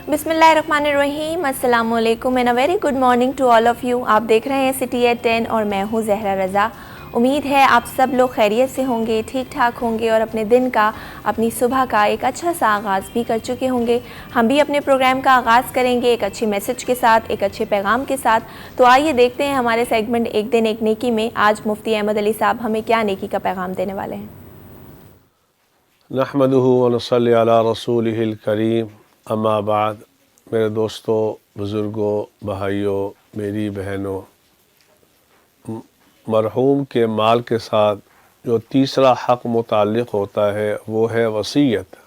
बिस्मिल्लाहिर्रहमानिर्रहीम, अस्सलाम वालेकुम and a very good morning to all of you. आप देख रहे हैं सिटी एट 10 और मैं हूँ ज़हरा रज़ा। उम्मीद है आप सब लोग खैरियत से होंगे, ठीक ठाक होंगे और अपने दिन का, अपनी सुबह का एक अच्छा सा आगाज़ भी कर चुके होंगे। हम भी अपने प्रोग्राम का आगाज़ करेंगे एक अच्छे मैसेज के साथ, एक अच्छे पैगाम के साथ। तो आइए देखते हैं हमारे सेगमेंट एक दिन एक नेकी में आज मुफ्ती अहमद अली साहब हमें क्या नेकी का पैगाम देने वाले हैं। नहमदुहु व नसल्ली अला रसूलिहिल करीम, अम्मा बाद। मेरे दोस्तों, बुज़ुर्गों, भाइयों, मेरी बहनों, मरहूम के माल के साथ जो तीसरा हक़ मुताल्लिक़ होता है वो है वसीयत।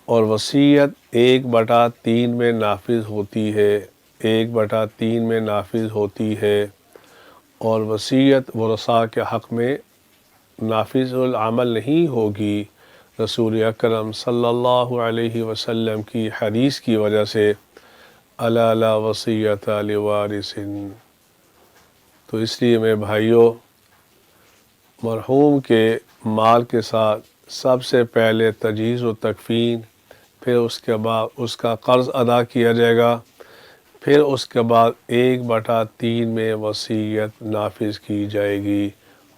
और वसीयत 1/3 में नाफिज होती है, 1/3 में नाफिज होती है। और वसीयत वरसा के हक़ में नाफिजुल अमल नहीं होगी रसूल अकरम सल्लल्लाहु अलैहि वसल्लम की हदीस की वजह से, अला ला वसीयत लिवारिसिन। तो इसलिए मेरे भाइयों, मरहूम के माल के साथ सबसे पहले तजहीज़ व तकफ़ीन, फिर उसके बाद उसका कर्ज़ अदा किया जाएगा, फिर उसके बाद 1/3 में वसीयत नाफिज की जाएगी।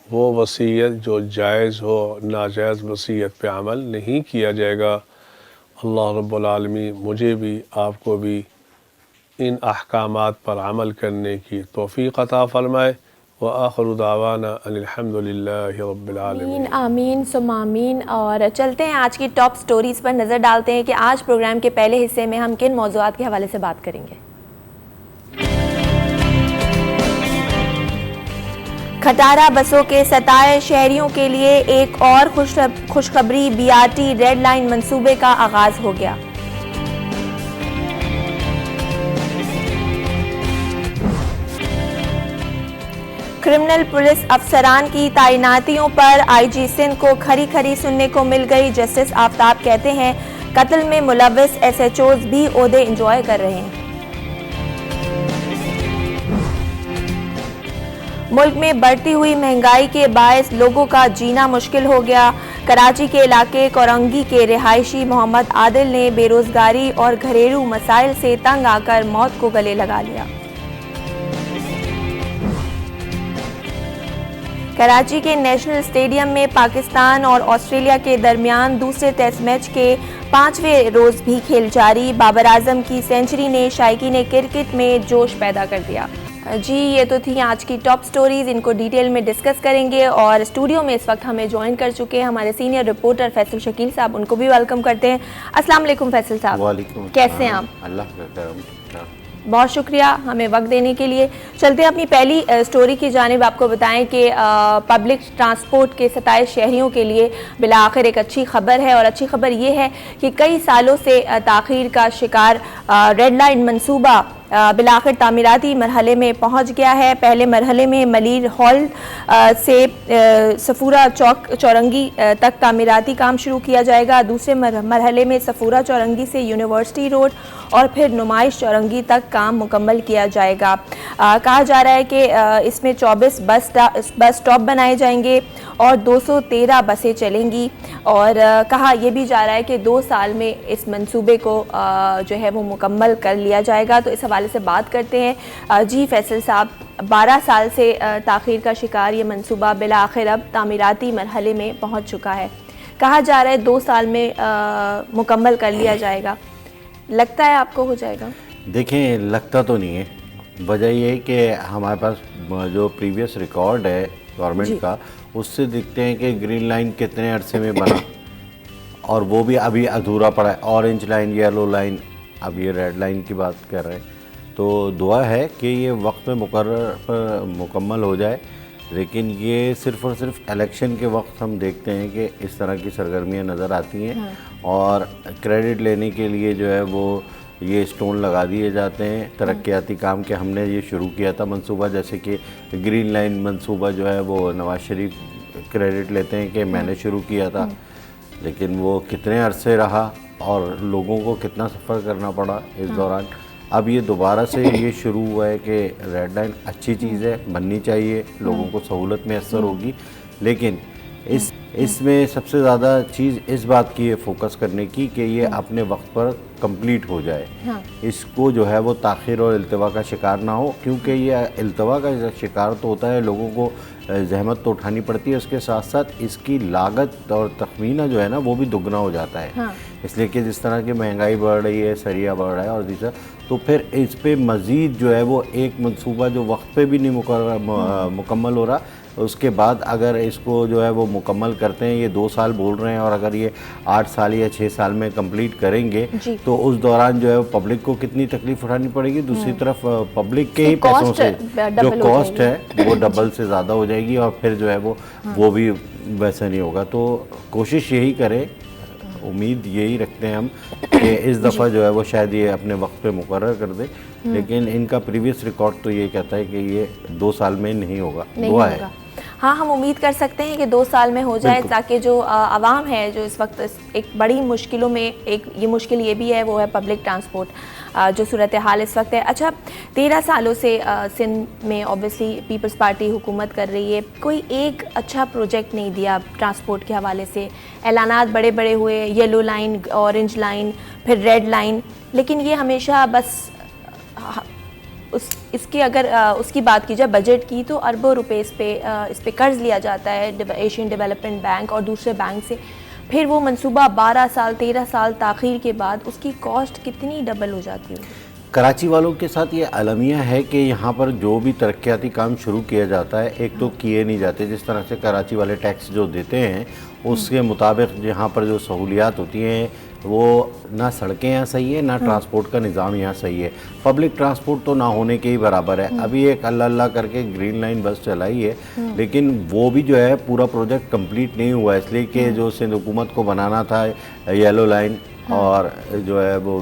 वो वसीयत जो जायज़ हो, नाजायज़ वसीयत पे अमल नहीं किया जाएगा। अल्लाह रब्बुल आलमीन मुझे भी आपको भी इन अहकामात पर अमल करने की तौफ़ीक़ अता फ़रमाए। व आखिरु दावाना अनिल हम्दुलिल्लाहि रब्बिल आलमीन। आमीन सुम्मा आमीन। और चलते हैं आज की टॉप स्टोरीज़ पर नज़र डालते हैं कि आज प्रोग्राम के पहले हिस्से में हम किन मौज़ूआत के हवाले से बात करेंगे। खटारा बसों के सताए शहरियों के लिए एक और खुशखबरी, बीआरटी रेड लाइन मंसूबे का आगाज़ हो गया। क्रिमिनल पुलिस अफसरान की तैनातियों पर आईजी सिंध को खरी खरी सुनने को मिल गई। जस्टिस आफ्ताब कहते हैं कत्ल में मुलव्वस एसएचओज भी ओहदे इंजॉय कर रहे हैं। मुल्क में बढ़ती हुई महंगाई के बायस लोगों का जीना मुश्किल हो गया। कराची के इलाके कोरंगी के रिहायशी मोहम्मद आदिल ने बेरोजगारी और घरेलू मसाइल से तंग आकर मौत को गले लगा लिया। कराची के नेशनल स्टेडियम में पाकिस्तान और ऑस्ट्रेलिया के दरमियान दूसरे टेस्ट मैच के 5वें रोज भी खेल जारी। बाबर आजम की सेंचुरी ने शायकीन क्रिकेट में जोश पैदा कर दिया। जी, ये तो थी आज की टॉप स्टोरीज़, इनको डिटेल में डिस्कस करेंगे। और स्टूडियो में इस वक्त हमें ज्वाइन कर चुके हैं हमारे सीनियर रिपोर्टर फैसल शकील साहब, उनको भी वेलकम करते हैं। अस्सलाम वालेकुम फैसल साहब। वालेकुम, कैसे हैं आप? अल्लाह का करम। बहुत शुक्रिया हमें वक्त देने के लिए। चलते हैं अपनी पहली स्टोरी की जानिब। आपको बताएं कि पब्लिक ट्रांसपोर्ट के सताए शहरियों के लिए बिला आखिर एक अच्छी खबर है। और अच्छी खबर ये है कि कई सालों से ताख़ीर का शिकार रेड लाइन मंसूबा बिला आखिर तामीराती मरहले में पहुंच गया है। पहले मरहले में मलीर हॉल से सफूरा चौक चौरंगी तक तामीराती काम शुरू किया जाएगा। दूसरे मरहले में सफूरा चौरंगी से यूनिवर्सिटी रोड और फिर नुमाइश चौरंगी तक काम मुकम्मल किया जाएगा। कहा जा रहा है कि इसमें 24 बस स्टॉप बनाए जाएंगे और 213 बसें चलेंगी। और कहा यह भी जा रहा है कि 2 साल में इस मंसूबे को जो है वो मुकम्मल कर लिया जाएगा। तो इस हवाले से बात करते हैं। जी फैसल साहब, 12 साल से ताख़ीर का शिकार ये मंसूबा बिला आखिर अब तामीराती मरहले में पहुंच चुका है। कहा जा रहा है 2 साल में मुकम्मल कर लिया जाएगा। लगता है आपको हो जाएगा? देखें, लगता तो नहीं है। वजह ये है कि हमारे पास जो प्रीवियस रिकॉर्ड है गवर्नमेंट का, उससे दिखते हैं कि ग्रीन लाइन कितने अरसे में बना और वो भी अभी अधूरा पड़ा है। ऑरेंज लाइन, येलो लाइन, अब ये रेड लाइन की बात कर रहे हैं। तो दुआ है कि ये वक्त में मुकम्मल हो जाए। लेकिन ये सिर्फ़ और सिर्फ इलेक्शन के वक्त हम देखते हैं कि इस तरह की सरगर्मियाँ नज़र आती हैं। और क्रेडिट लेने के लिए जो है वो ये स्टोन लगा दिए जाते हैं तरक्याती काम के। हमने ये शुरू किया था मंसूबा, जैसे कि ग्रीन लाइन मंसूबा जो है वो नवाज शरीफ क्रेडिट लेते हैं कि मैंने शुरू किया था। लेकिन वो कितने अरसे रहा और लोगों को कितना सफ़र करना पड़ा इस दौरान। अब ये दोबारा से ये शुरू हुआ है कि रेड लाइन अच्छी चीज़ है, बननी चाहिए, लोगों को सहूलत मैसर होगी। लेकिन इसमें सबसे ज़्यादा चीज़ इस बात की है फोकस करने की कि ये अपने वक्त पर कंप्लीट हो जाए। हाँ। इसको जो है वो ताख़िर और इल्तवा का शिकार ना हो, क्योंकि ये इल्तवा का शिकार तो होता है, लोगों को जहमत तो उठानी पड़ती है, उसके साथ साथ इसकी लागत और तखमीना जो है ना वो भी दुगना हो जाता है। हाँ। इसलिए कि जिस तरह की महंगाई बढ़ रही है, सरिया बढ़ रहा है और दूसरा तो फिर इस पे मज़ीद जो है वो एक मंसूबा जो वक्त पे भी नहीं मुकम्मल हो रहा, उसके बाद अगर इसको जो है वो मुकम्मल करते हैं, ये 2 साल बोल रहे हैं और अगर ये 8 साल या 6 साल में कंप्लीट करेंगे तो उस दौरान जो है पब्लिक को कितनी तकलीफ उठानी पड़ेगी। दूसरी तरफ पब्लिक के ही पैसों से जो कॉस्ट है वो डबल से ज़्यादा हो जाएगी और फिर जो है वो भी वैसा नहीं होगा। तो कोशिश यही करें, उम्मीद यही रखते हैं हम कि इस दफ़ा जो है वो शायद ये अपने वक्त पे मुकर्रर कर दे, लेकिन इनका प्रीवियस रिकॉर्ड तो ये कहता है कि ये 2 साल में नहीं होगा। दुआ है। हाँ, हम उम्मीद कर सकते हैं कि 2 साल में हो जाए, ताकि जो आवाम है जो इस वक्त एक बड़ी मुश्किलों में, एक ये मुश्किल ये भी है, वो है पब्लिक ट्रांसपोर्ट, जो सूरत हाल इस वक्त है। अच्छा, 13 सालों से सिंध में ऑब्वियसली पीपल्स पार्टी हुकूमत कर रही है, कोई एक अच्छा प्रोजेक्ट नहीं दिया ट्रांसपोर्ट के हवाले से। ऐलानात बड़े बड़े हुए, येलो लाइन, ऑरेंज लाइन, फिर रेड लाइन, लेकिन ये हमेशा बस इसकी अगर उसकी बात की जाए बजट की, तो अरबों रुपए इस पे कर्ज़ लिया जाता है एशियन डेवलपमेंट बैंक और दूसरे बैंक से। फिर वो मंसूबा 12 साल 13 साल ताख़ीर के बाद उसकी कॉस्ट कितनी डबल हो जाती है। कराची वालों के साथ ये अलमिया है कि यहाँ पर जो भी तरक्याती काम शुरू किया जाता है, एक तो किए नहीं जाते। जिस तरह से कराची वाले टैक्स जो देते हैं उसके मुताबिक यहाँ पर जो सहूलियात होती हैं वो ना सड़कें यहाँ सही है, ना ट्रांसपोर्ट का निज़ाम यहाँ सही है। पब्लिक ट्रांसपोर्ट तो ना होने के ही बराबर है। अभी एक अल्लाह अल्लाह करके ग्रीन लाइन बस चलाई है, लेकिन वो भी जो है पूरा प्रोजेक्ट कंप्लीट नहीं हुआ, इसलिए कि जो सिंध हुकूमत को बनाना था येलो लाइन और जो है वो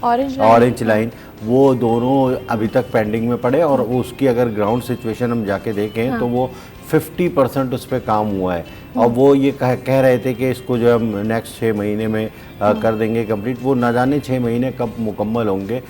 ऑरेंज लाइन, वो दोनों अभी तक पेंडिंग में पड़े और उसकी अगर ग्राउंड सिचुएशन हम जाके देखें तो वो 50% उस पर काम हुआ है। और वो ये कह रहे थे कि इसको जो हम नेक्स्ट 6 महीने में कर देंगे कंप्लीट। वो ना जाने 6 महीने कब मुकम्मल होंगे,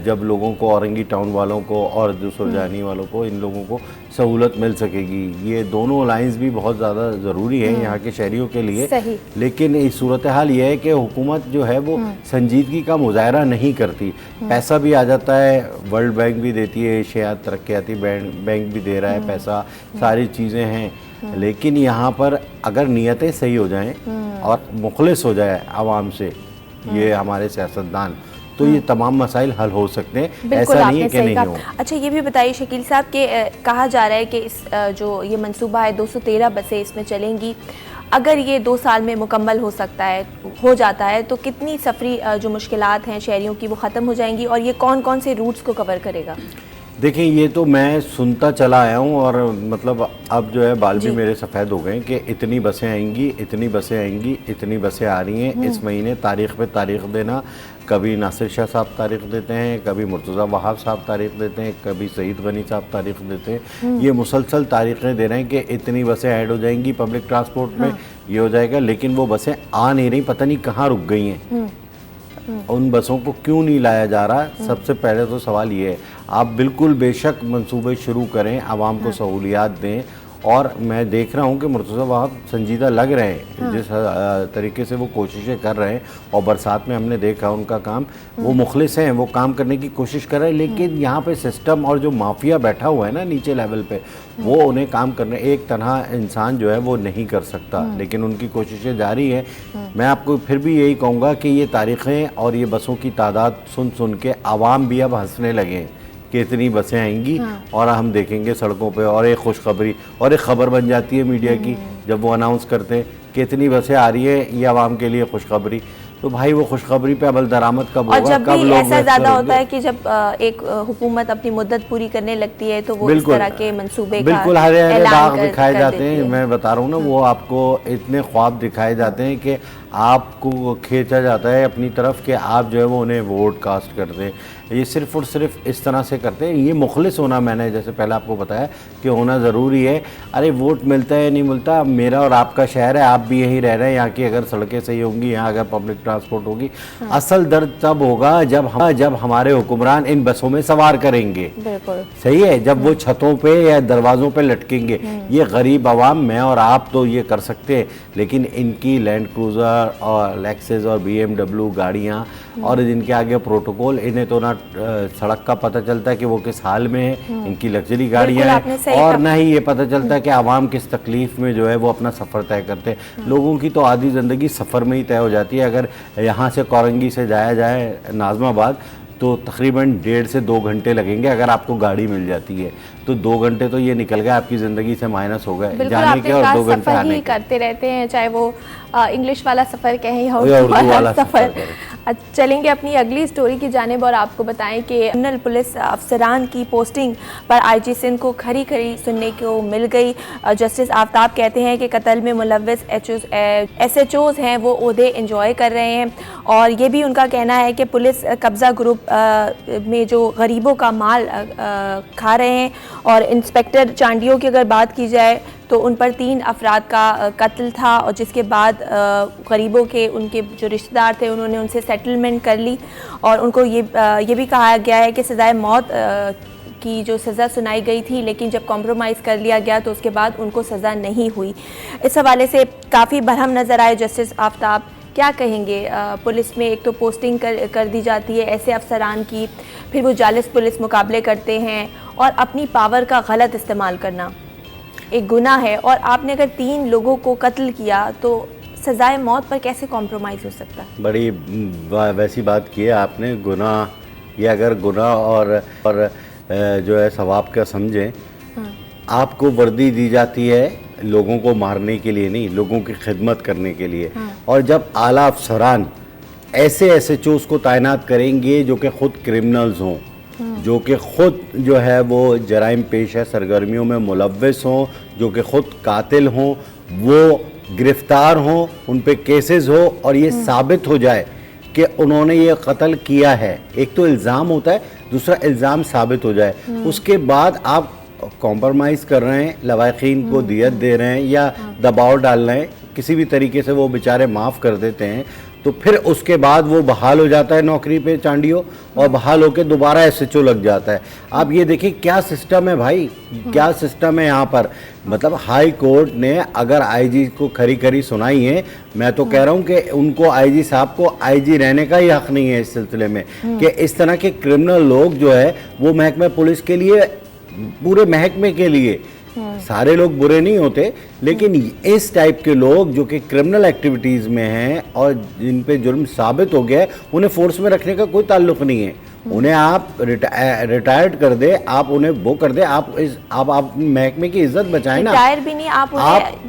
जब लोगों को, औरंगी टाउन वालों को और सुरजानी वालों को, इन लोगों को सहूलत मिल सकेगी। ये दोनों लाइंस भी बहुत ज़्यादा ज़रूरी है यहाँ के शहरियों के लिए। लेकिन इस सूरत हाल ये है कि हुकूमत जो है वो संजीदगी का मुजाहरा नहीं करती। पैसा भी आ जाता है, वर्ल्ड बैंक भी देती है, एशिया तरक्याती बैंक भी दे रहा है पैसा, सारी चीज़ें हैं, लेकिन यहाँ पर अगर नीयतें सही हो जाएं और मुखलिस हो जाए आवाम से ये हमारे सियासतदान, तो ये तमाम मसाइल हल हो सकते हैं। ऐसा नहीं है कि नहीं हो। अच्छा, ये भी बताइए शकील साहब कि कहा जा रहा है कि इस जो ये मंसूबा है 213 बसें इसमें चलेंगी, अगर ये 2 साल में मुकम्मल हो जाता है तो कितनी सफरी जो मुश्किलात हैं शहरियों की वो ख़त्म हो जाएंगी, और ये कौन कौन से रूट्स को कवर करेगा? देखिए, ये तो मैं सुनता चला आया हूँ और मतलब अब जो है बाल भी मेरे सफ़ेद हो गए कि इतनी बसें आएंगी, इतनी बसें आएंगी, इतनी बसें आ रही हैं इस महीने, तारीख़ पे तारीख़ देना। कभी नासिर शाह साहब तारीख़ देते हैं, कभी मुर्तज़ा वहाब साहब तारीख़ देते हैं, कभी सईद गनी साहब तारीख़ देते हैं। ये मुसलसल तारीख़ें दे रहे हैं कि इतनी बसें ऐड हो जाएंगी पब्लिक ट्रांसपोर्ट में, ये हो जाएगा, लेकिन वो बसें आ नहीं रही, पता नहीं कहाँ रुक गई हैं। उन बसों को क्यों नहीं लाया जा रहा? सबसे पहले तो सवाल ये है, आप बिल्कुल बेशक मंसूबे शुरू करें, आवाम को सहूलियात दें, और मैं देख रहा हूँ कि मुर्तज़ा वहाब संजीदा लग रहे हैं जिस तरीके से वो कोशिशें कर रहे हैं, और बरसात में हमने देखा उनका काम, वो मुखलिस हैं, वो काम करने की कोशिश कर रहे हैं, लेकिन यहाँ पे सिस्टम और जो माफिया बैठा हुआ है ना नीचे लेवल पे, वो उन्हें काम करने, एक तनहा इंसान जो है वो नहीं कर सकता, लेकिन उनकी कोशिशें जारी है। मैं आपको फिर भी यही कहूँगा कि ये तारीख़ें और ये बसों की तादाद सुन सुन के आवाम भी अब हंसने लगे हैं कि इतनी बसें आएंगी और हम देखेंगे सड़कों पे, और एक खुशखबरी और एक ख़बर बन जाती है मीडिया की जब वो अनाउंस करते हैं कि इतनी बसें आ रही है, ये आवाम के लिए खुशखबरी। तो भाई वो खुशखबरी पे अमल दरामद कब होगा? और जब भी ऐसा ज़्यादा होता है कि जब एक हुकूमत अपनी मुद्दत पूरी करने लगती है तो वो इस तरह के मंसूबे बिल्कुल हरे हरे दाग दिखाए जाते हैं। मैं बता रहा हूँ ना, वो आपको इतने ख्वाब दिखाए जाते हैं कि आपको खींचा जाता है अपनी तरफ कि आप जो है वो उन्हें वोट कास्ट कर दें। ये सिर्फ़ और सिर्फ इस तरह से करते हैं। ये मुखलिस होना, मैंने जैसे पहले आपको बताया कि होना ज़रूरी है। अरे वोट मिलता है नहीं मिलता, मेरा और आपका शहर है, आप भी यहीं रह रहे हैं, यहाँ की अगर सड़कें सही होंगी, यहाँ अगर पब्लिक ट्रांसपोर्ट होगी, असल दर्द तब होगा जब हमारे हुक्मरान इन बसों में सवार करेंगे। बिल्कुल सही है, जब वो छतों पे या दरवाज़ों पे लटकेंगे। ये गरीब आवाम, मैं और आप तो ये कर सकते हैं, लेकिन इनकी लैंड क्रूज़र और लेक्सेस और BMW गाड़ियाँ और जिनके आगे प्रोटोकॉल, इन्हें तो ना सड़क का पता चलता है कि वो किस हाल में है, इनकी लग्जरी गाड़ियाँ हैं, और ना ही ये पता चलता है कि आवाम किस तकलीफ़ में जो है वो अपना सफ़र तय करते हैं। लोगों की तो आधी ज़िंदगी सफ़र में ही तय हो जाती है। अगर यहाँ से कोरंगी से जाया जाए नाज़माबाद तो तकरीबन 1.5 से 2 घंटे लगेंगे। अगर आपको गाड़ी मिल जाती है तो 2 घंटे तो ये निकल गए आपकी ज़िंदगी से, माइनस हो गए जाने के, और 2 घंटे आने के। करते रहते हैं, चाहे वो इंग्लिश वाला सफ़र कहें या उर्दू वाला सफ़र। चलेंगे अपनी अगली स्टोरी की जानिब और आपको बताएं कि क्रिमिनल पुलिस अफसरान की पोस्टिंग पर IG सिंध को खरी खरी सुनने को मिल गई। जस्टिस आफ्ताब कहते हैं कि कत्ल में मुलव्वस SHOs हैं वो ओहदे इंजॉय कर रहे हैं, और ये भी उनका कहना है कि पुलिस कब्ज़ा ग्रुप में जो गरीबों का माल खा रहे हैं। और इंस्पेक्टर चांडियों की अगर बात की जाए तो उन पर 3 अफराद का कत्ल था, और जिसके बाद गरीबों के उनके जो रिश्तेदार थे उन्होंने उनसे सेटलमेंट कर ली, और उनको ये भी कहा गया है कि सज़ाए मौत की जो सज़ा सुनाई गई थी, लेकिन जब कॉम्प्रोमाइज़ कर लिया गया तो उसके बाद उनको सज़ा नहीं हुई। इस हवाले से काफ़ी बरहम नज़र आए जस्टिस आफ्ताब। क्या कहेंगे? पुलिस में एक तो पोस्टिंग कर दी जाती है ऐसे अफसरान की, फिर वो जालिस पुलिस मुकाबले करते हैं, और अपनी पावर का गलत इस्तेमाल करना एक गुनाह है। और आपने अगर 3 लोगों को कत्ल किया तो सज़ाए मौत पर कैसे कॉम्प्रोमाइज़ हो सकता है? बड़ी वैसी बात की है आपने। गुनाह, ये अगर गुनाह और जो है सवाब का समझें, आपको वर्दी दी जाती है लोगों को मारने के लिए नहीं, लोगों की खिदमत करने के लिए। और जब आला अफसरान ऐसे SHOs को तैनात करेंगे जो कि ख़ुद क्रिमिनल्स हों, जो कि ख़ुद जो है वो जराइम पेश है सरगर्मियों में मुलव्वस हों, जो कि ख़ुद कातिल हों, वो गिरफ़्तार हों, उन पे केसेस हो, और ये साबित हो जाए कि उन्होंने ये कत्ल किया है। एक तो इल्ज़ाम होता है, दूसरा इल्ज़ाम साबित हो जाए, उसके बाद आप कॉम्प्रोमाइज़ कर रहे हैं, लवाकिन को दियत दे रहे हैं या दबाव डाल रहे हैं, किसी भी तरीके से वो बेचारे माफ़ कर देते हैं, तो फिर उसके बाद वो बहाल हो जाता है नौकरी पे चांडियों, और बहाल होकर दोबारा SHO लग जाता है। आप ये देखिए क्या सिस्टम है भाई, क्या सिस्टम है यहाँ पर। मतलब हाई कोर्ट ने अगर IG को खरी खरी सुनाई है, मैं तो कह रहा हूँ कि उनको IG साहब को IG रहने का ही हक़ नहीं है इस सिलसिले में, कि इस तरह के क्रिमिनल लोग जो है वो महकमे पुलिस के लिए, पूरे महकमे के लिए, सारे लोग बुरे नहीं होते, लेकिन इस टाइप के लोग जो कि क्रिमिनल एक्टिविटीज़ में हैं और जिन पे जुर्म साबित हो गया है, उन्हें फोर्स में रखने का कोई ताल्लुक़ नहीं है। उन्हें आप रिटायर्ड कर दे, आप उन्हें वो कर दे, आप महकमे की इज्जत बचाएं ना। रिटायर भी नहीं, आप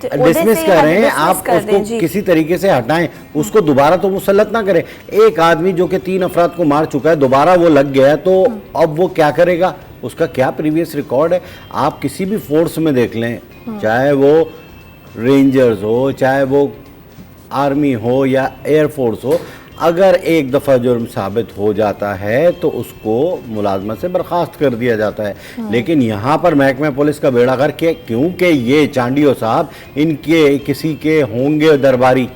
डिसमिस कर रहे हैं, आप उसको किसी तरीके से हटाएं, उसको दोबारा तो मुसल्लत ना करें। एक आदमी जो कि 3 अफराद को मार चुका है, दोबारा वो लग गया है, तो अब वो क्या करेगा? उसका क्या प्रीवियस रिकॉर्ड है? आप किसी भी फोर्स में देख लें, चाहे वो रेंजर्स हो, चाहे वो आर्मी हो या एयरफोर्स हो, अगर एक दफ़ा जुर्म साबित हो जाता है तो उसको मुलाजमत से बर्खास्त कर दिया जाता है। लेकिन यहाँ पर महकमे पुलिस का बेड़ा गर्क है, क्योंकि ये चांडियों साहब इनके किसी के होंगे दरबारी,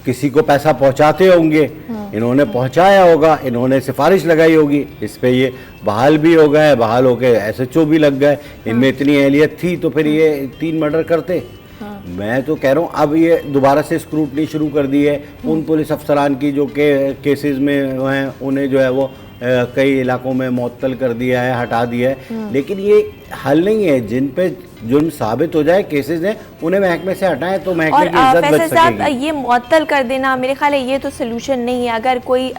किसी को पैसा पहुंचाते होंगे, इन्होंने पहुंचाया होगा, इन्होंने सिफारिश लगाई होगी, इस पे ये बहाल भी हो गए, बहाल होके SHO भी लग गए। इनमें इतनी अहलियत थी तो फिर ये 3 मर्डर करते। मैं तो कह रहा हूँ अब ये दोबारा से स्क्रूटनी शुरू कर दी है उन पुलिस अफसरान की जो के केसेस में हैं, उन्हें जो है वो कई इलाकों में मुअत्तल कर दिया है, हटा दिया है। लेकिन ये हल नहीं है। जिन पे जुर्म साबित हो जाए, केसेस हैं, उन्हें महकमे से हटाएं तो महकमे की इज्जत बच सकेगी। ये मुअत्तल कर देना मेरे ख्याल है ये तो सोल्यूशन नहीं है। अगर कोई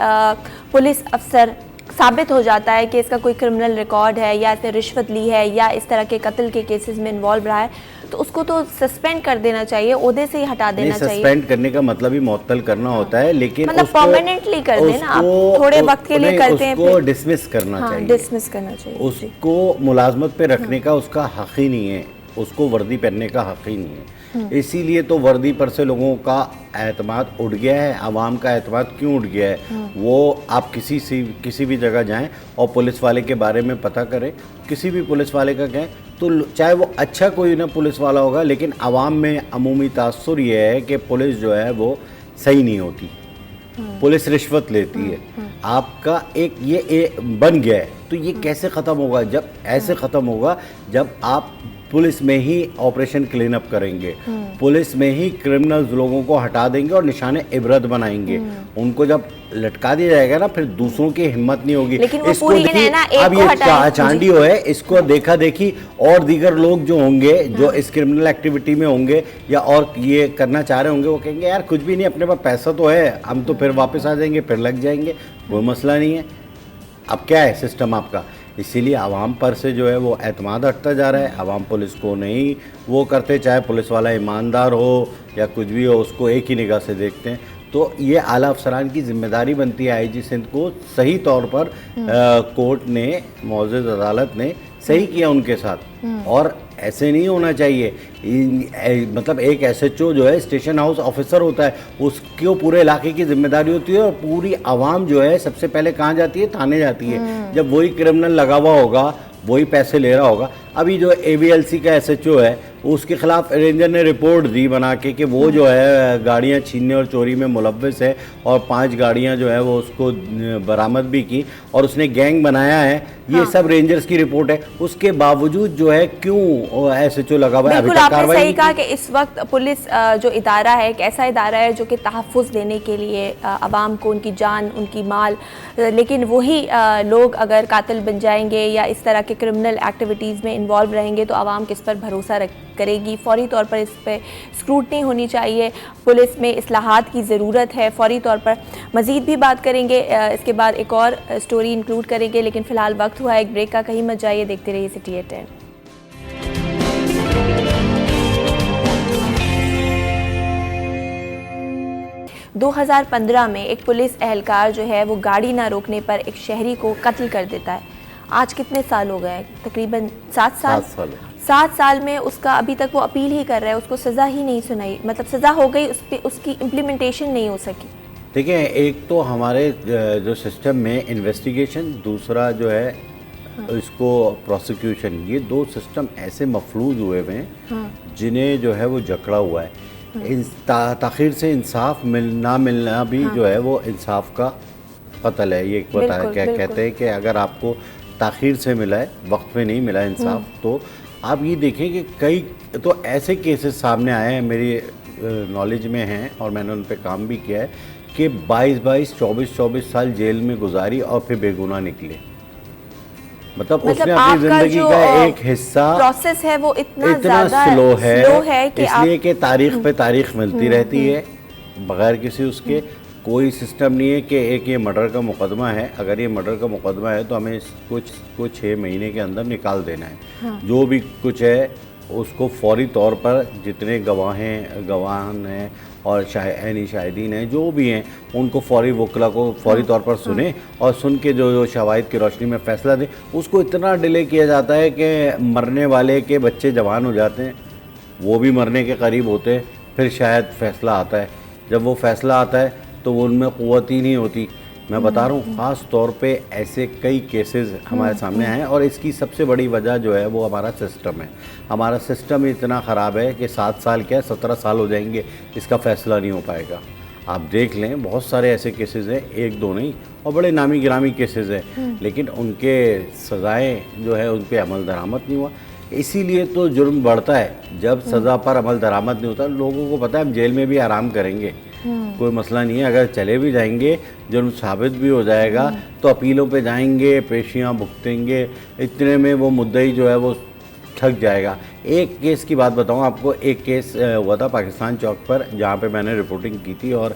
पुलिस अफसर साबित हो जाता है कि इसका कोई क्रिमिनल रिकॉर्ड है या इसने रिश्वत ली है या इस तरह के कत्ल के केसेस में इन्वॉल्व रहा है, तो उसको तो सस्पेंड कर देना चाहिए, ओहदे से ही हटा देना चाहिए। सस्पेंड करने का मतलब ही मुअत्तल करना होता है, लेकिन मतलब परमानेंटली कर देना, आप थोड़े वक्त के लिए करते हैं, उसको डिसमिस करना चाहिए। डिसमिस करना चाहिए। उसको मुलाजमत पे रखने का उसका हक ही नहीं है, उसको वर्दी पहनने का हक ही नहीं है। इसीलिए तो वर्दी पर से लोगों का एतमाद उठ गया है। आवाम का एतमाद क्यों उठ गया है? वो आप किसी भी जगह जाएं और पुलिस वाले के बारे में पता करें, किसी भी पुलिस वाले का कहें तो चाहे वो अच्छा कोई ना पुलिस वाला होगा, लेकिन आवाम में अमूमी तासुर ये है कि पुलिस जो है वो सही नहीं होती, पुलिस रिश्वत लेती है। आपका एक ये बन गया है, तो ये कैसे ख़त्म होगा? जब ऐसे ख़त्म होगा जब आप पुलिस में ही ऑपरेशन क्लीन अप करेंगे, पुलिस में ही क्रिमिनल्स लोगों को हटा देंगे और निशाने इबरत बनाएंगे। उनको जब लटका दिया जाएगा ना, फिर दूसरों की हिम्मत नहीं होगी। लेकिन वो इसको पूरी देखिए, ना एक अब को ये हटाएं। चांडियो है, इसको देखा देखी और दीगर लोग जो होंगे जो इस क्रिमिनल एक्टिविटी में होंगे या और ये करना चाह रहे होंगे, वो कहेंगे यार कुछ भी नहीं, अपने पास पैसा तो है, हम तो फिर वापस आ जाएंगे, फिर लग जाएंगे, कोई मसला नहीं है। अब क्या है सिस्टम आपका? इसीलिए आवाम पर से जो है वो एतमाद हटता जा रहा है। आवाम पुलिस को नहीं वो करते, चाहे पुलिस वाला ईमानदार हो या कुछ भी हो, उसको एक ही निगाह से देखते हैं। तो ये आला अफसरान की जिम्मेदारी बनती है आईजी सिंध को, सही तौर पर कोर्ट ने, मौजूद अदालत ने सही किया उनके साथ। और ऐसे नहीं होना चाहिए। मतलब एक एसएचओ जो है स्टेशन हाउस ऑफिसर होता है, उसको पूरे इलाके की जिम्मेदारी होती है और पूरी आवाम जो है सबसे पहले कहाँ जाती है? थाने जाती है। जब वही क्रिमिनल लगा हुआ होगा, वही पैसे ले रहा होगा। अभी जो एवीएलसी का एसएचओ है, उसके खिलाफ रेंजर ने रिपोर्ट दी बना के कि वो जो है गाड़ियां छीनने और चोरी में मुलव्वस है, और 5 गाड़ियां जो है वो उसको बरामद भी की और उसने गैंग बनाया है। ये सब रेंजर्स की रिपोर्ट है। उसके बावजूद जो है क्यों एसएचओ लगा हुआ है? अभी तक कार्रवाई सही कहा कि इस वक्त पुलिस जो इदारा है एक ऐसा इदारा है जो कि तहफ़्फ़ुज़ देने के लिए आवाम को उनकी जान, उनकी माल, लेकिन वही लोग अगर कातिल बन जाएंगे या इस तरह के क्रिमिनल एक्टिविटीज़ में इन्वॉल्व रहेंगे तो आवाम किस पर भरोसा करेगी? फौरी तौर पर इस पर स्क्रूटनी होनी चाहिए। पुलिस में इस्लाहात की ज़रूरत है फौरी तौर पर। मज़ीद भी बात करेंगे, इसके बाद एक और स्टोरी इंक्लूड करेंगे, लेकिन फ़िलहाल वक्त हुआ है एक ब्रेक का। कहीं मत जाइए, देखते रहिए सिटी एट 10। 2015 में एक पुलिस एहलकार जो है वो गाड़ी ना रोकने पर एक शहरी को कत्ल कर देता है। आज कितने साल हो गए? तकरीबन 7 साल। 7 साल में उसका अभी तक वो अपील ही कर रहा है, उसको सज़ा ही नहीं सुनाई, मतलब सज़ा हो गई, उस पर उसकी इम्प्लीमेंटेशन नहीं हो सकी। देखिए, एक तो हमारे जो सिस्टम में इन्वेस्टिगेशन, दूसरा जो है इसको प्रोसिक्यूशन, ये 2 सिस्टम ऐसे मफलूज हुए हुए हैं जिन्हें जो है वो जकड़ा हुआ है। ताख़ीर से इंसाफ ना मिलना भी जो है वो इंसाफ का कत्ल है। ये क्या कहते हैं कि अगर आपको ताख़ीर से मिला है, वक्त पे नहीं मिला इंसाफ, तो आप ये देखें कि कई तो ऐसे केसेस सामने आए हैं, मेरी नॉलेज में हैं और मैंने उन पे काम भी किया है कि 22-22, 24-24 साल जेल में गुजारी और फिर बेगुनाह निकले। मतलब उसने अपनी ज़िंदगी का एक हिस्सा, प्रोसेस है वो इतना स्लो है कि इसलिए कि तारीख पे तारीख मिलती रहती है बगैर किसी उसके। कोई सिस्टम नहीं है कि एक ये मर्डर का मुकदमा है, अगर ये मर्डर का मुकदमा है तो हमें कुछ 6 महीने के अंदर निकाल देना है। जो भी कुछ है उसको फौरी तौर पर जितने गवाहान हैं और शाहिदीन हैं, जो भी हैं, उनको फौरी वकला को फौरी तौर पर सुने और सुन के जो शवाहिद की रोशनी में फ़ैसला दें। उसको इतना डिले किया जाता है कि मरने वाले के बच्चे जवान हो जाते हैं, वो भी मरने के करीब होते हैं, फिर शायद फ़ैसला आता है। जब वो फ़ैसला आता है तो वो उनमें क़ुव्वत ही नहीं होती। मैं बता रहा हूँ, ख़ास तौर पे ऐसे कई केसेस हमारे सामने आए हैं और इसकी सबसे बड़ी वजह जो है वो हमारा सिस्टम है। हमारा सिस्टम इतना ख़राब है कि 7 साल क्या 17 साल हो जाएंगे, इसका फ़ैसला नहीं हो पाएगा। आप देख लें, बहुत सारे ऐसे केसेस हैं, 1-2 नहीं, और बड़े नामी गिरामी केसेस हैं, लेकिन उनके सज़ाएँ जो है उन पर अमल दरामद नहीं हुआ। इसीलिए तो जुर्म बढ़ता है जब सज़ा पर अमल दरामद नहीं होता। लोगों को पता है हम जेल में भी आराम करेंगे, कोई मसला नहीं है, अगर चले भी जाएंगे, जुर्म साबित भी हो जाएगा तो अपीलों पे जाएंगे, पेशियां भुगतेंगे, इतने में वो मुद्दई जो है वो थक जाएगा। एक केस की बात बताऊं आपको, एक केस हुआ था पाकिस्तान चौक पर जहां पे मैंने रिपोर्टिंग की थी और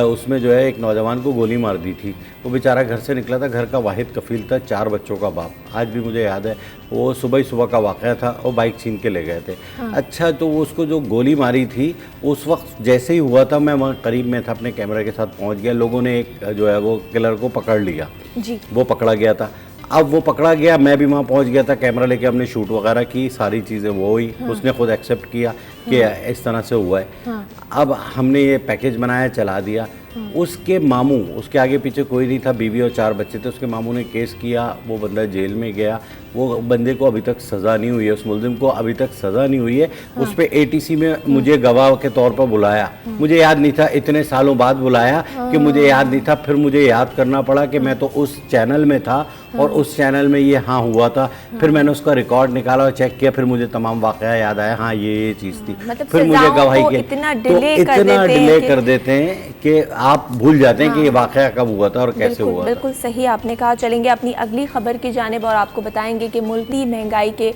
उसमें जो है एक नौजवान को गोली मार दी थी। वो बेचारा घर से निकला था, घर का वाहिद कफील था, 4 बच्चों का बाप। आज भी मुझे याद है, वो सुबह का वाक़या था, वो बाइक छीन के ले गए थे। अच्छा, तो उसको जो गोली मारी थी उस वक्त जैसे ही हुआ था, मैं वहाँ करीब में था, अपने कैमरे के साथ पहुँच गया। लोगों ने एक जो है वो किलर को पकड़ लिया, वो पकड़ा गया था। अब वो पकड़ा गया, मैं भी वहाँ पहुँच गया था, कैमरा लेके हमने शूट वगैरह की, सारी चीज़ें वो हुई। उसने खुद एक्सेप्ट किया कि इस तरह से हुआ है। अब हमने ये पैकेज बनाया, चला दिया। उसके मामू, उसके आगे पीछे कोई नहीं था, बीवी और 4 बच्चे थे। उसके मामू ने केस किया, वो बंदा जेल में गया। वो बंदे को अभी तक सज़ा नहीं हुई है, उस मुलजिम को अभी तक सज़ा नहीं हुई है। उस पर ATC में मुझे गवाह के तौर पर बुलाया। मुझे याद नहीं था, इतने सालों बाद बुलाया कि मुझे याद नहीं था। फिर मुझे याद करना पड़ा कि मैं तो उस चैनल में था और उस चैनल में ये हुआ था। फिर मैंने उसका रिकॉर्ड निकाला और चेक किया, फिर मुझे तमाम वाक़या याद आया, हाँ ये चीज़ थी। मतलब फिर मुझे गवाही के इतना तो इतना डिले कर देते हैं कि आप भूल जाते हैं कि ये वाक़या कब हुआ था और कैसे हुआ था। बिल्कुल सही आपने कहा। चलेंगे अपनी अगली खबर की जानिब और आपको बताएंगे कि मुल्की महंगाई के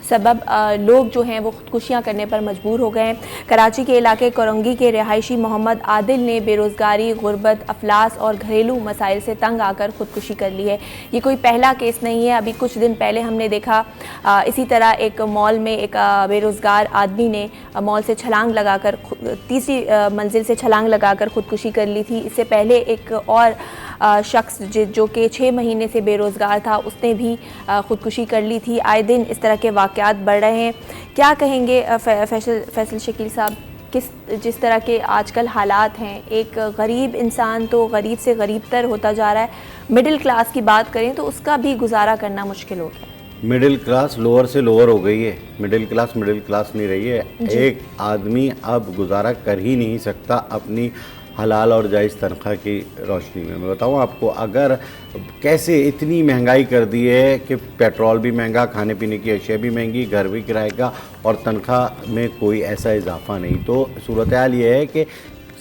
सबब लोग जो हैं वो खुदकुशियाँ करने पर मजबूर हो गए हैं। कराची के इलाके कोरंगी के रिहायशी मोहम्मद आदिल ने बेरोज़गारी, गुर्बत, अफलास और घरेलू मसाइल से तंग आकर खुदकुशी कर ली है। ये कोई पहला केस नहीं है। अभी कुछ दिन पहले हमने देखा इसी तरह एक मॉल में एक बेरोज़गार आदमी ने मॉल से छलांग लगाकर तीसरी मंजिल से छलांग लगाकर खुदकुशी कर ली थी। इससे पहले एक और शख्स जो कि 6 महीने से बेरोज़गार था, उसने भी खुदकुशी कर ली थी। आए दिन इस तरह के वाक़यात बढ़ रहे हैं। क्या कहेंगे फैसल शकील साहब, जिस तरह के आजकल हालात हैं, एक गरीब इंसान तो गरीब से गरीब तर होता जा रहा है। मिडिल क्लास की बात करें तो उसका भी गुजारा करना मुश्किल हो गया। मिडिल क्लास लोअर से लोअर हो गई है, मिडिल क्लास नहीं रही है। एक आदमी अब गुजारा कर ही नहीं सकता अपनी हलाल और जायज़ तनख्वाह की रोशनी में। मैं बताऊँ आपको, अगर कैसे इतनी महंगाई कर दी है कि पेट्रोल भी महंगा, खाने पीने की अशिया भी महंगी, घर भी किराए का, और तनख्वाह में कोई ऐसा इजाफा नहीं। तो सूरत हाल ये है कि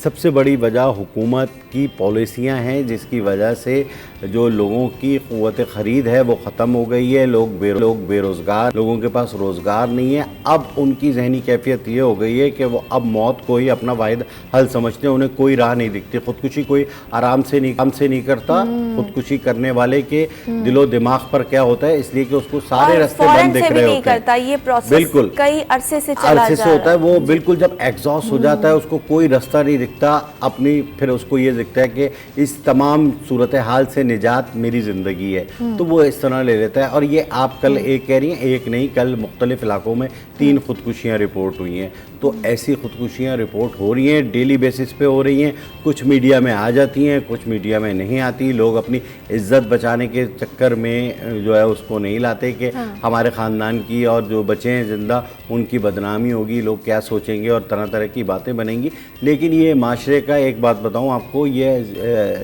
सबसे बड़ी वजह हुकूमत की पॉलिसियां हैं, जिसकी वजह से जो लोगों की क़ुव्वत ख़रीद है वो ख़त्म हो गई है। लोग बेरोज़गार, लोगों के पास रोज़गार नहीं है। अब उनकी जहनी कैफियत ये हो गई है कि वो अब मौत को ही अपना वाहिद हल समझते हैं। उन्हें कोई राह नहीं दिखती। ख़ुदकुशी कोई आराम से नहीं करता। ख़ुदकुशी करने वाले के दिलो दिमाग पर क्या होता है, इसलिए कि उसको सारे रास्ते बंद दिख रहे होते हैं। ये प्रोसेस बिल्कुल कई अरसे से होता है। वो बिल्कुल जब एग्जॉस्ट हो जाता है, उसको कोई रास्ता नहीं दिखता अपनी, फिर उसको ये दिखता है कि इस तमाम सूरत हाल से निजात मेरी ज़िंदगी है, तो वो इस तरह ले लेता है। और ये आप कल एक कह रही हैं, एक नहीं, कल मुख्तलिफ इलाकों में 3 खुदकुशियाँ रिपोर्ट हुई हैं। तो ऐसी खुदकुशियाँ रिपोर्ट हो रही हैं, डेली बेसिस पे हो रही हैं। कुछ मीडिया में आ जाती हैं, कुछ मीडिया में नहीं आती। लोग अपनी इज्जत बचाने के चक्कर में जो है उसको नहीं लाते कि हमारे ख़ानदान की और जो बचे हैं ज़िंदा उनकी बदनामी होगी, लोग क्या सोचेंगे, और तरह तरह की बातें बनेंगी। लेकिन ये माशरे का एक बात बताऊँ आपको, ये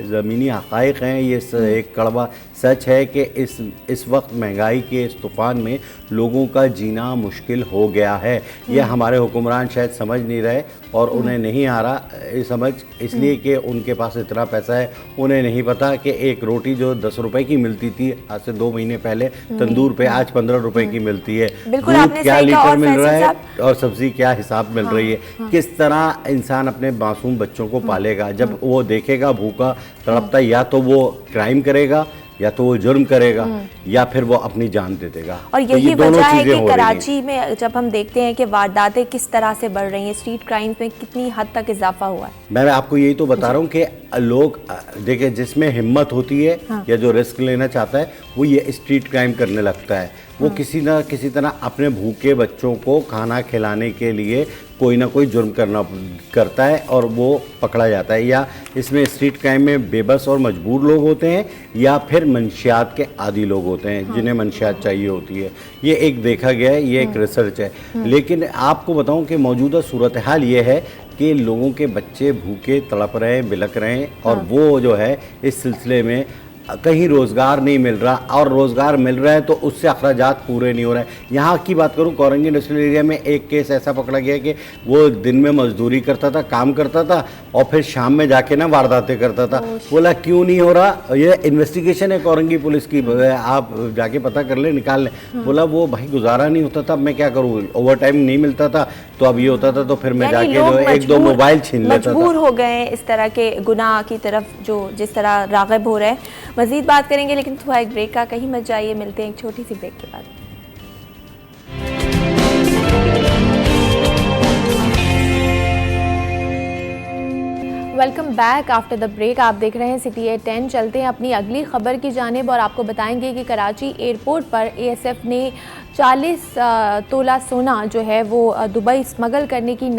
ज़मीनी हक़ाइक़ हैं, ये एक कड़वा सच है कि इस वक्त महंगाई के इस तूफ़ान में लोगों का जीना मुश्किल हो गया है। ये हमारे हुक्मरान शायद समझ नहीं रहे, और उन्हें नहीं आ रहा समझ, इसलिए कि उनके पास इतना पैसा है। उन्हें नहीं पता कि एक रोटी जो 10 रुपए की मिलती थी आज से 2 महीने पहले तंदूर पे, आज 15 रुपए की मिलती है। दूध क्या लीटर मिल रहा है और सब्जी क्या हिसाब मिल रही है। किस तरह इंसान अपने मासूम बच्चों को पालेगा जब वो देखेगा भूखा तड़पता, या तो वो क्राइम करेगा, या तो वो जुर्म करेगा, या फिर वो अपनी जान दे देगा। और यही वजह है कि कराची में जब हम देखते हैं कि वारदातें किस तरह से बढ़ रही हैं, स्ट्रीट क्राइम्स में कितनी हद तक इजाफा हुआ है। मैं आपको यही तो बता रहा हूँ कि लोग देखिए, जिसमें हिम्मत होती है या जो रिस्क लेना चाहता है, वो ये स्ट्रीट क्राइम करने लगता है। वो किसी न किसी तरह अपने भूखे बच्चों को खाना खिलाने के लिए कोई ना कोई जुर्म करता है और वो पकड़ा जाता है। या इसमें स्ट्रीट क्राइम में बेबस और मजबूर लोग होते हैं, या फिर मंशियात के आदी लोग होते हैं जिन्हें मंशियात चाहिए होती है। ये एक देखा गया है, ये एक रिसर्च है। लेकिन आपको बताऊं कि मौजूदा सूरत हाल ये है कि लोगों के बच्चे भूखे तड़प रहे हैं, बिलक रहे हैं, और वो जो है इस सिलसिले में कहीं रोज़गार नहीं मिल रहा, और रोज़गार मिल रहा है तो उससे अखराजात पूरे नहीं हो रहे हैं। यहाँ की बात करूँ, कोरंगी इंडस्ट्रियल एरिया में एक केस ऐसा पकड़ा गया कि वो दिन में मजदूरी करता था, काम करता था, और फिर शाम में जाके ना वारदातें करता था। बोला क्यों नहीं हो रहा, ये इन्वेस्टिगेशन है कोरंगी पुलिस की, आप जाके पता कर ले, निकाल लें। बोला वो भाई गुजारा नहीं होता था, अब मैं क्या करूँ, ओवर टाइम नहीं मिलता था, तो अब ये होता था, तो फिर मैं जाके जो 1-2 मोबाइल छीन लेता था। मजबूर हो गए इस तरह के गुनाह की तरफ, जो जिस तरह राग़िब हो रहे हैं। मज़ीद बात करेंगे, लेकिन थोड़ा एक ब्रेक का, कहीं मत जाइए, मिलते हैं एक छोटी सी ब्रेक के बाद। Welcome back after the break. आप देख रहे हैं सिटी एट 10। चलते हैं अपनी अगली खबर की जानिब और आपको बताएंगे कि कराची एयरपोर्ट पर ASF ने 40 तोला सोना जो है वो दुबई स्मगल करने की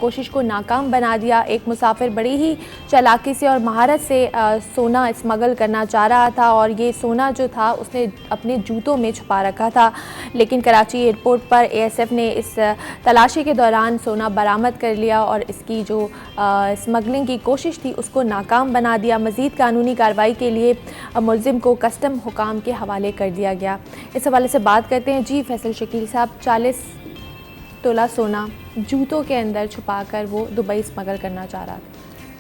कोशिश को नाकाम बना दिया। एक मुसाफिर बड़ी ही चालाकी से और महारत से सोना स्मगल करना चाह रहा था और ये सोना जो था उसने अपने जूतों में छुपा रखा था, लेकिन कराची एयरपोर्ट पर एएसएफ ने इस तलाशी के दौरान सोना बरामद कर लिया और इसकी जो स्मगलिंग की कोशिश थी उसको नाकाम बना दिया। मज़ीद कानूनी कार्रवाई के लिए मुलजिम को कस्टम हुकाम के हवाले कर दिया गया। इस हवाले से बात करते हैं जी फैसल शकील साहब। 40 तोला सोना जूतों के अंदर छुपाकर वो दुबई स्मगल करना चाह रहा था।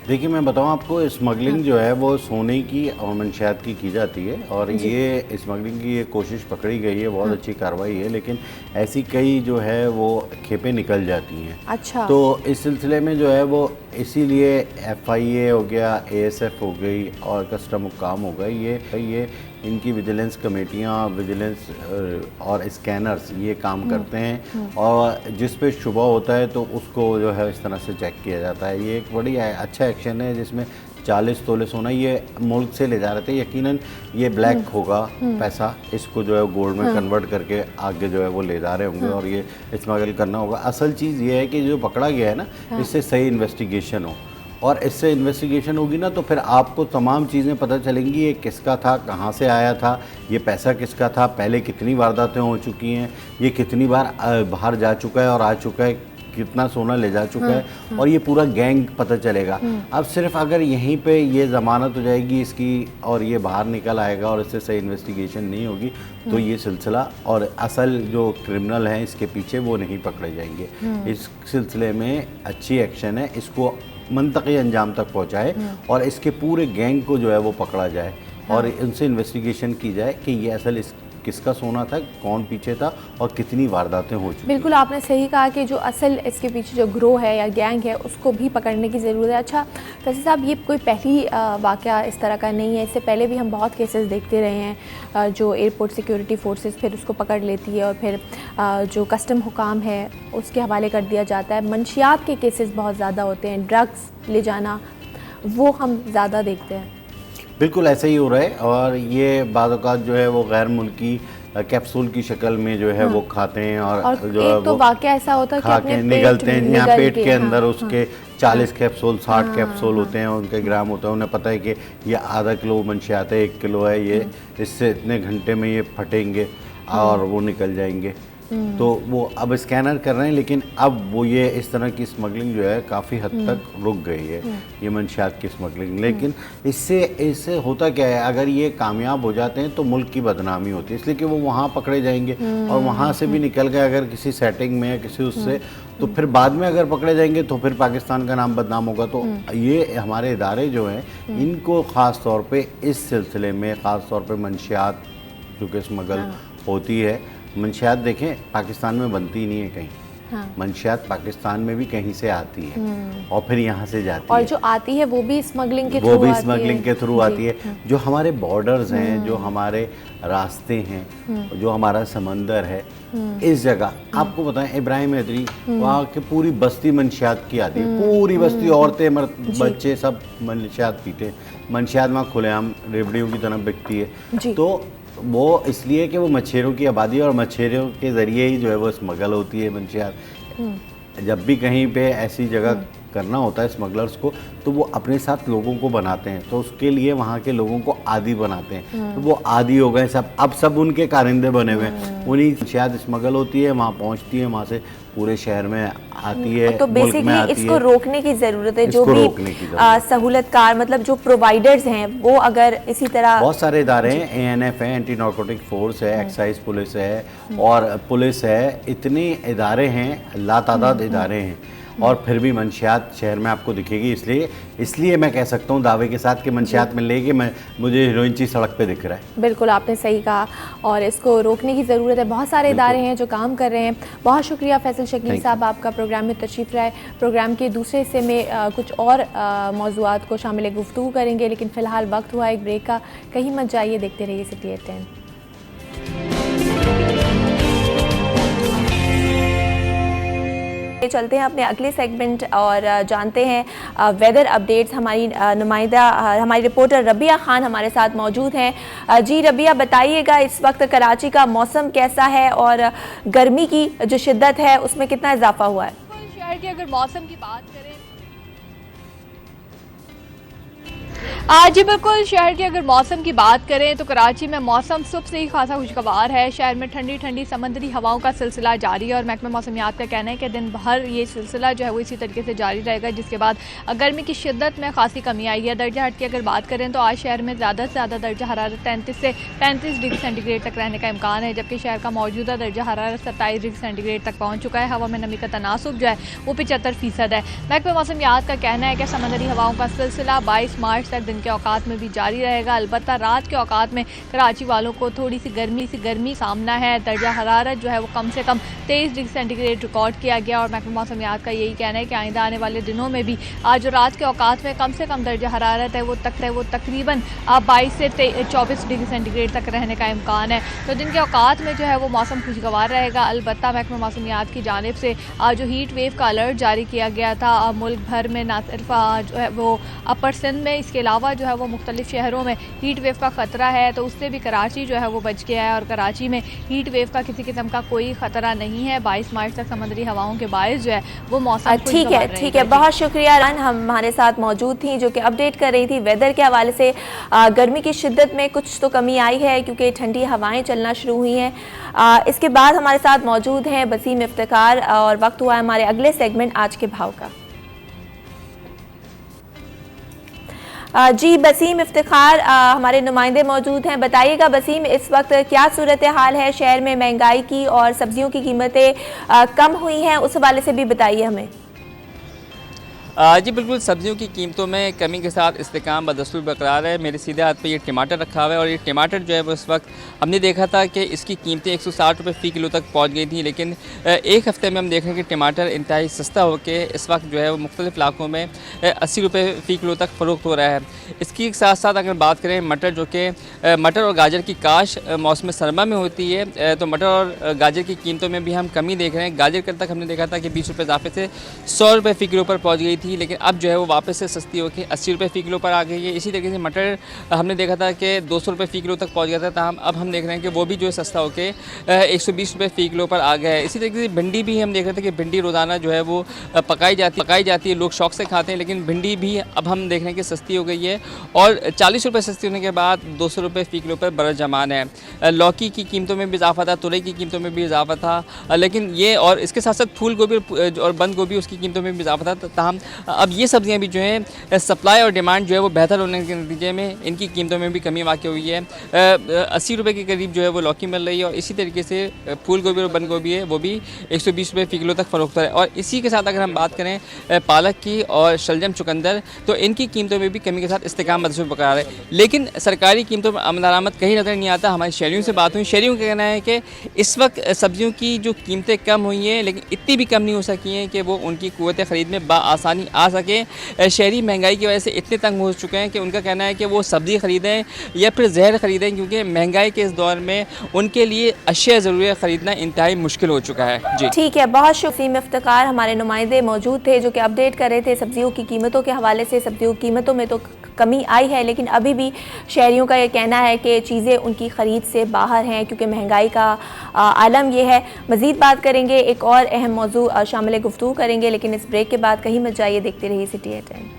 देखिए, मैं बताऊं आपको, स्मगलिंग जो है वो सोने की और मंशियात की जाती है और ये स्मगलिंग की ये कोशिश पकड़ी गई है, बहुत अच्छी कार्रवाई है, लेकिन ऐसी कई जो है वो खेपें निकल जाती हैं। अच्छा। तो इस सिलसिले में जो है वो इसीलिए FIA हो गया, ASF हो गई और कस्टम हुकाम हो गई, ये इनकी विजिलेंस कमेटियाँ, विजिलेंस और स्कैनर्स ये काम करते हैं और जिस पे शुबा होता है तो उसको जो है इस तरह से चेक किया जाता है। ये एक बड़ी अच्छा एक्शन है जिसमें 40 तोले सोना ये मुल्क से ले जा रहे थे। यकीनन ये ब्लैक होगा पैसा, इसको जो है गोल्ड में कन्वर्ट करके आगे जो है वो ले जा रहे होंगे और ये स्मगल करना होगा। असल चीज़ ये है कि जो पकड़ा गया है ना, इससे सही इन्वेस्टिगेशन हो और इससे इन्वेस्टिगेशन होगी ना तो फिर आपको तमाम चीज़ें पता चलेंगी। ये किसका था, कहाँ से आया था, ये पैसा किसका था, पहले कितनी वारदातें हो चुकी हैं, ये कितनी बार बाहर जा चुका है और आ चुका है, कितना सोना ले जा चुका है और ये पूरा गैंग पता चलेगा। अब सिर्फ अगर यहीं पे ये ज़मानत हो जाएगी इसकी और ये बाहर निकल आएगा और इससे सही इन्वेस्टिगेशन नहीं होगी तो ये सिलसिला और असल जो क्रिमिनल हैं इसके पीछे वो नहीं पकड़े जाएंगे। इस सिलसिले में अच्छी एक्शन है, इसको मंतकी अंजाम तक पहुँचाए और इसके पूरे गैंग को जो है वो पकड़ा जाए और उनसे इन्वेस्टिगेशन की जाए कि ये असल किसका सोना था, कौन पीछे था और कितनी वारदातें हो चुकी। बिल्कुल आपने सही कहा कि जो असल इसके पीछे जो ग्रोह है या गैंग है उसको भी पकड़ने की ज़रूरत है। अच्छा फैसल साहब, ये कोई पहली वाक़या इस तरह का नहीं है, इससे पहले भी हम बहुत केसेस देखते रहे हैं जो एयरपोर्ट सिक्योरिटी फोर्सेस फिर उसको पकड़ लेती है और फिर जो कस्टम हुकाम है उसके हवाले कर दिया जाता है। मंशियात के केसेस बहुत ज़्यादा होते हैं, ड्रग्स ले जाना वो हम ज़्यादा देखते हैं। बिल्कुल ऐसा ही हो रहा है और ये बाज़ औक़ात जो है वो गैर मुल्की कैप्सूल की शक्ल में जो है वो खाते हैं और जो है तो वाक़या ऐसा होता है कि खा के निगलते हैं, यहाँ पेट के अंदर उसके 40 कैप्सूल 60 कैप्सूल होते हैं, उनके ग्राम होता है। उन्हें पता है कि ये आधा किलो मंशियात है, 1 किलो है, ये इससे इतने घंटे में ये फटेंगे और वो निकल जाएंगे। तो वो अब स्कैनर कर रहे हैं, लेकिन अब वो ये इस तरह की स्मगलिंग जो है काफ़ी हद तक रुक गई है, ये मंशियात की स्मगलिंग। लेकिन इससे होता क्या है, अगर ये कामयाब हो जाते हैं तो मुल्क की बदनामी होती है, इसलिए कि वो वहाँ पकड़े जाएंगे और वहाँ से भी निकल गए अगर किसी सेटिंग में किसी उससे, तो फिर बाद में अगर पकड़े जाएंगे तो फिर पाकिस्तान का नाम बदनाम होगा। तो ये हमारे इदारे जो हैं इनको ख़ास तौर पे इस सिलसिले में ख़ास तौर पे मंशियात जो कि स्मगल होती है, मंशियात देखें पाकिस्तान में बनती ही नहीं है कहीं। मंशियात पाकिस्तान में भी कहीं से आती है और फिर यहाँ से जाती है और जो आती है वो भी स्मगलिंग के थ्रू आती है। जो हमारे बॉर्डर्स हैं, जो हमारे रास्ते हैं, जो हमारा समंदर है, इस जगह आपको बताएं इब्राहिम हैदरी वहाँ की पूरी बस्ती मंशियात की आती है, पूरी बस्ती, औरतें मर्द बच्चे सब मंशियात पीते हैं। मंशियात वहाँ खुलेआम रेवड़ियों की तरह बिकती है। तो वो इसलिए कि वो मच्छरों की आबादी और मच्छरों के ज़रिए ही जो है वो स्मगल होती है मंशियात। जब भी कहीं पे ऐसी जगह करना होता है स्मगलर्स को, तो वो अपने साथ लोगों को बनाते हैं, तो उसके लिए वहाँ के लोगों को आदी बनाते हैं। तो वो आदी हो गए सब, अब सब उनके कारिंदे बने हुए हैं। उन्हीं शायद स्मगल होती है, वहाँ पहुँचती है, वहाँ से पूरे शहर में आती है। तो बेसिकली इसको रोकने की ज़रूरत है। जो भी सहूलतकार मतलब जो प्रोवाइडर्स हैं वो अगर इसी तरह, बहुत सारे इदारे हैं, ANF है, एंटी नारकोटिक फोर्स है, एक्साइज पुलिस है और पुलिस है, इतने इदारे हैं, लातादाद इदारे हैं और फिर भी मंशियात शहर में आपको दिखेगी। इसलिए मैं कह सकता हूँ दावे के साथ कि मंशियात में लेके मुझे हीरोइन चीज सड़क पे दिख रहा है। बिल्कुल आपने सही कहा और इसको रोकने की ज़रूरत है। बहुत सारे इदारे हैं जो काम कर रहे हैं। बहुत शुक्रिया फैसल शकील साहब, आपका प्रोग्राम में तशरीफ़ लाए। प्रोग्राम के दूसरे हिस्से में कुछ और मौज़ूआत को शामिल गुफ्तगू करेंगे, लेकिन फ़िलहाल वक्त हुआ एक ब्रेक का। कहीं मत जाइए, देखते रहिए सिटी 10। चलते हैं अपने अगले सेगमेंट और जानते हैं वेदर अपडेट्स। हमारी नुमाइंदा हमारी रिपोर्टर रबिया खान हमारे साथ मौजूद हैं। जी रबिया, बताइएगा इस वक्त कराची का मौसम कैसा है और गर्मी की जो शिद्दत है उसमें कितना इजाफा हुआ है? शहर के अगर मौसम की बात करें आज जी बिल्कुल, शहर के अगर मौसम की बात करें तो कराची में मौसम सुबह से ही खासा खुशगवार है। शहर में ठंडी ठंडी समंदरी हवाओं का सिलसिला जारी है और महकमा मौसमियात का कहना है कि दिन भर ये सिलसिला जो है वो इसी तरीके से जारी रहेगा, जिसके बाद गर्मी की शिद्दत में खासी कमी आई है। दर्जा हट की अगर बात करें तो आज शहर में ज़्यादा से ज़्यादा दर्जा हरारत 33 से 35 डिग्री सेंटीग्रेड तक रहने का इम्कान है, जबकि शहर का मौजूदा दर्जा हरारत 27 डिग्री सेंटीग्रेड तक पहुँच चुका है। हवा में नमी का तनासुब जो है वो 75% है। महकमा मौसमियात का कहना है कि समंदरी हवाओं का सिलसिला 22 मार्च तक दिन के औकात में भी जारी रहेगा। अलबत्ता रात के औकात में कराची वालों को थोड़ी सी गर्मी सामना है। दर्जा हरारत जो है वो कम से कम 23 डिग्री सेंटीग्रेड रिकॉर्ड किया गया और महकमा मौसमियात का यही कहना है कि आइंदा आने वाले दिनों में भी आज जो रात के औकात में कम से कम दर्जा हरारत है वो तकरीबन 22 से 24 डिग्री सेंटीग्रेड तक रहने का इम्कान है। तो दिन के औकात में जो है वो मौसम खुशगवार रहेगा। अलबत्ता महकमा मौसमियात की जानिब से आज जो हीट वेव का अलर्ट जारी किया गया था मुल्क भर में, ना सिर्फ जो है वो अपर सिंध में, इसके अलावा जो है वो मुख्तलिफ शहरों में हीट वेव का ख़तरा है, तो उससे भी कराची जो है वो बच गया है और कराची में हीट वेव का किसी किस्म का कोई ख़तरा नहीं है। 22 मार्च तक समुद्री हवाओं के बायस जो है वो मौसम ठीक है, बहुत शुक्रिया रन हमारे साथ मौजूद थी जो कि अपडेट कर रही थी वेदर के हवाले से। गर्मी की शिद्दत में कुछ तो कमी आई है क्योंकि ठंडी हवाएं चलना शुरू हुई हैं। इसके बाद हमारे साथ मौजूद हैं बसीम इफ्तिखार और वक्त हुआ है हमारे अगले सेगमेंट आज के भाव का। जी बसीम इफ्तिखार हमारे नुमाइंदे मौजूद हैं। बताइएगा बसीम, इस वक्त क्या सूरत हाल है शहर में? महंगाई की और सब्जियों की कीमतें कम हुई हैं, उस हवाले से भी बताइए हमें। जी बिल्कुल, सब्जियों की कीमतों में कमी के साथ इस्तेकाम बदस्तूर बरकरार है। मेरे सीधे हाथ पे ये टमाटर रखा हुआ है और ये टमाटर जो है वो इस वक्त हमने देखा था कि इसकी कीमतें 160 रुपये फ़ी किलो तक पहुंच गई थी, लेकिन एक हफ़्ते में हम देख रहे हैं कि टमाटर इंतहाई सस्ता होकर इस वक्त जो है वो मुख्तलिफ़ इलाकों में 80 रुपये फ़ी किलो तक फ़रोख्त हो रहा है। इसकी साथ साथ अगर बात करें मटर, जो कि मटर और गाजर की काश मौसम सरमा में होती है, तो मटर और गाजर की कीमतों में भी हम कमी देख रहे हैं। गाजर कल तक हमने देखा था कि 20 रुपये इजाफे से 100 रुपये फ़ी किलो पर पहुँच गई थी, लेकिन अब जो है वो वापस से सस्ती होकर 80 रुपये फ़ी किलो पर आ गई है। इसी तरीके से मटर हमने देखा था कि 200 रुपये फ़ी किलो तक पहुंच गया था, अब हम देख रहे हैं कि वो भी जो है सस्ता होकर 120 रुपये फ़ी किलो पर आ गया है। इसी तरीके से भिंडी भी हम देख रहे थे कि भिंडी रोज़ाना जो है वो पकाई जाती है, लोग शौक से खाते हैं, लेकिन भिंडी भी अब हम देख रहे हैं कि सस्ती हो गई है और 40 रुपये सस्ती होने के बाद 200 रुपये फ़ी किलो पर बरस जमान है। लौकी की कीमतों में भी इजाफा था, तुरई की कीमतों में भी इजाफा था, लेकिन ये और इसके साथ साथ फूल गोभी और बंद गोभी उसकी कीमतों में भी इजाफा था। ताहम अब ये सब्जियां भी जो है सप्लाई और डिमांड जो है वो बेहतर होने के नतीजे में इनकी कीमतों में भी कमी वाक़ई हुई है। 80 रुपये के करीब जो है वो लौकी मिल रही है और इसी तरीके से फूल गोभी और बंद गोभी है वो भी 120 रुपये फ़ी किलो तक फ़रोख्त है। और इसी के साथ अगर हम बात करें पालक की और शलजम चुकंदर, तो इनकी कीमतों में भी कमी के साथ इस्तेकाम बदसूर बरकरार है, लेकिन सरकारी कीमतों में आमद कहीं नज़र नहीं आता। हमारे शहरियों से बात हुई, शहरियों का कहना है कि इस वक्त सब्जियों की जो कीमतें कम हुई हैं, लेकिन इतनी भी कम नहीं हो सकी हैं कि वो उनकी क़ुव्वत ख़रीद में बआसानी आ सके। शहरी महंगाई की वजह से इतने तंग हो चुके हैं कि उनका कहना है कि वो सब्ज़ी ख़रीदें या फिर जहर ख़रीदें, क्योंकि महंगाई के इस दौर में उनके लिए अशिया ज़रूरी ख़रीदना इंतहाई मुश्किल हो चुका है। जी ठीक है, बहुत शुक्रिया इफ्तिखार, हमारे नुमाइंदे मौजूद थे जो कि अपडेट कर रहे थे सब्जियों की कीमतों के हवाले से। सब्जियों की कीमतों में तो कमी आई है, लेकिन अभी भी शहरियों का ये कहना है कि चीज़ें उनकी ख़रीद से बाहर हैं क्योंकि महंगाई का आलम ये है। मज़ीद बात करेंगे, एक और अहम मौजू शामिल गुफ्तगू करेंगे, लेकिन इस ब्रेक के बाद कहीं मत जाइए, देखते रहिए सिटी 10।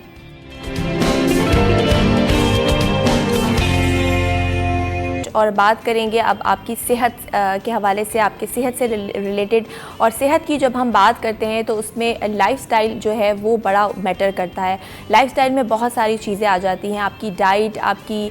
और बात करेंगे अब आपकी सेहत के हवाले से, आपकी सेहत से रिलेटेड। और सेहत की जब हम बात करते हैं तो उसमें लाइफस्टाइल जो है वो बड़ा मैटर करता है। लाइफस्टाइल में बहुत सारी चीज़ें आ जाती हैं, आपकी डाइट, आपकी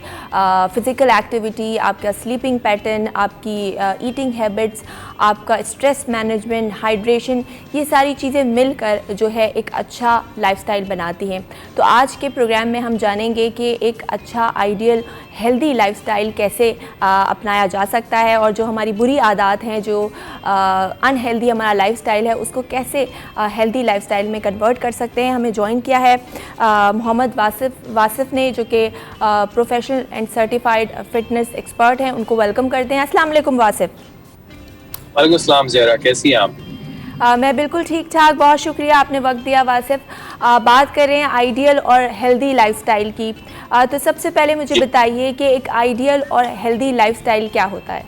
फ़िज़िकल एक्टिविटी, आपका स्लीपिंग पैटर्न, आपकी ईटिंग हैबिट्स, आपका स्ट्रेस मैनेजमेंट, हाइड्रेशन, ये सारी चीज़ें मिलकर जो है एक अच्छा लाइफस्टाइल बनाती हैं। तो आज के प्रोग्राम में हम जानेंगे कि एक अच्छा आइडियल हेल्दी लाइफस्टाइल कैसे अपनाया जा सकता है और जो हमारी बुरी आदत हैं, जो अनहेल्दी हमारा लाइफस्टाइल है, उसको कैसे हेल्दी लाइफस्टाइल में कन्वर्ट कर सकते हैं। हमें ज्वाइन किया है मोहम्मद वासिफ ने, जो कि professional and certified fitness expert हैं। उनको वेलकम करते हैं। अस्सलाम वालेकुम वासिफ। वालेकुम अस्सलाम ज़हरा, कैसी हैं आप? मैं बिल्कुल ठीक ठाक, बहुत शुक्रिया, आपने वक्त दिया वासिफ। बात करें आइडियल और हेल्दी लाइफस्टाइल की, तो सबसे पहले मुझे बताइए कि एक आइडियल और हेल्दी लाइफस्टाइल क्या होता है?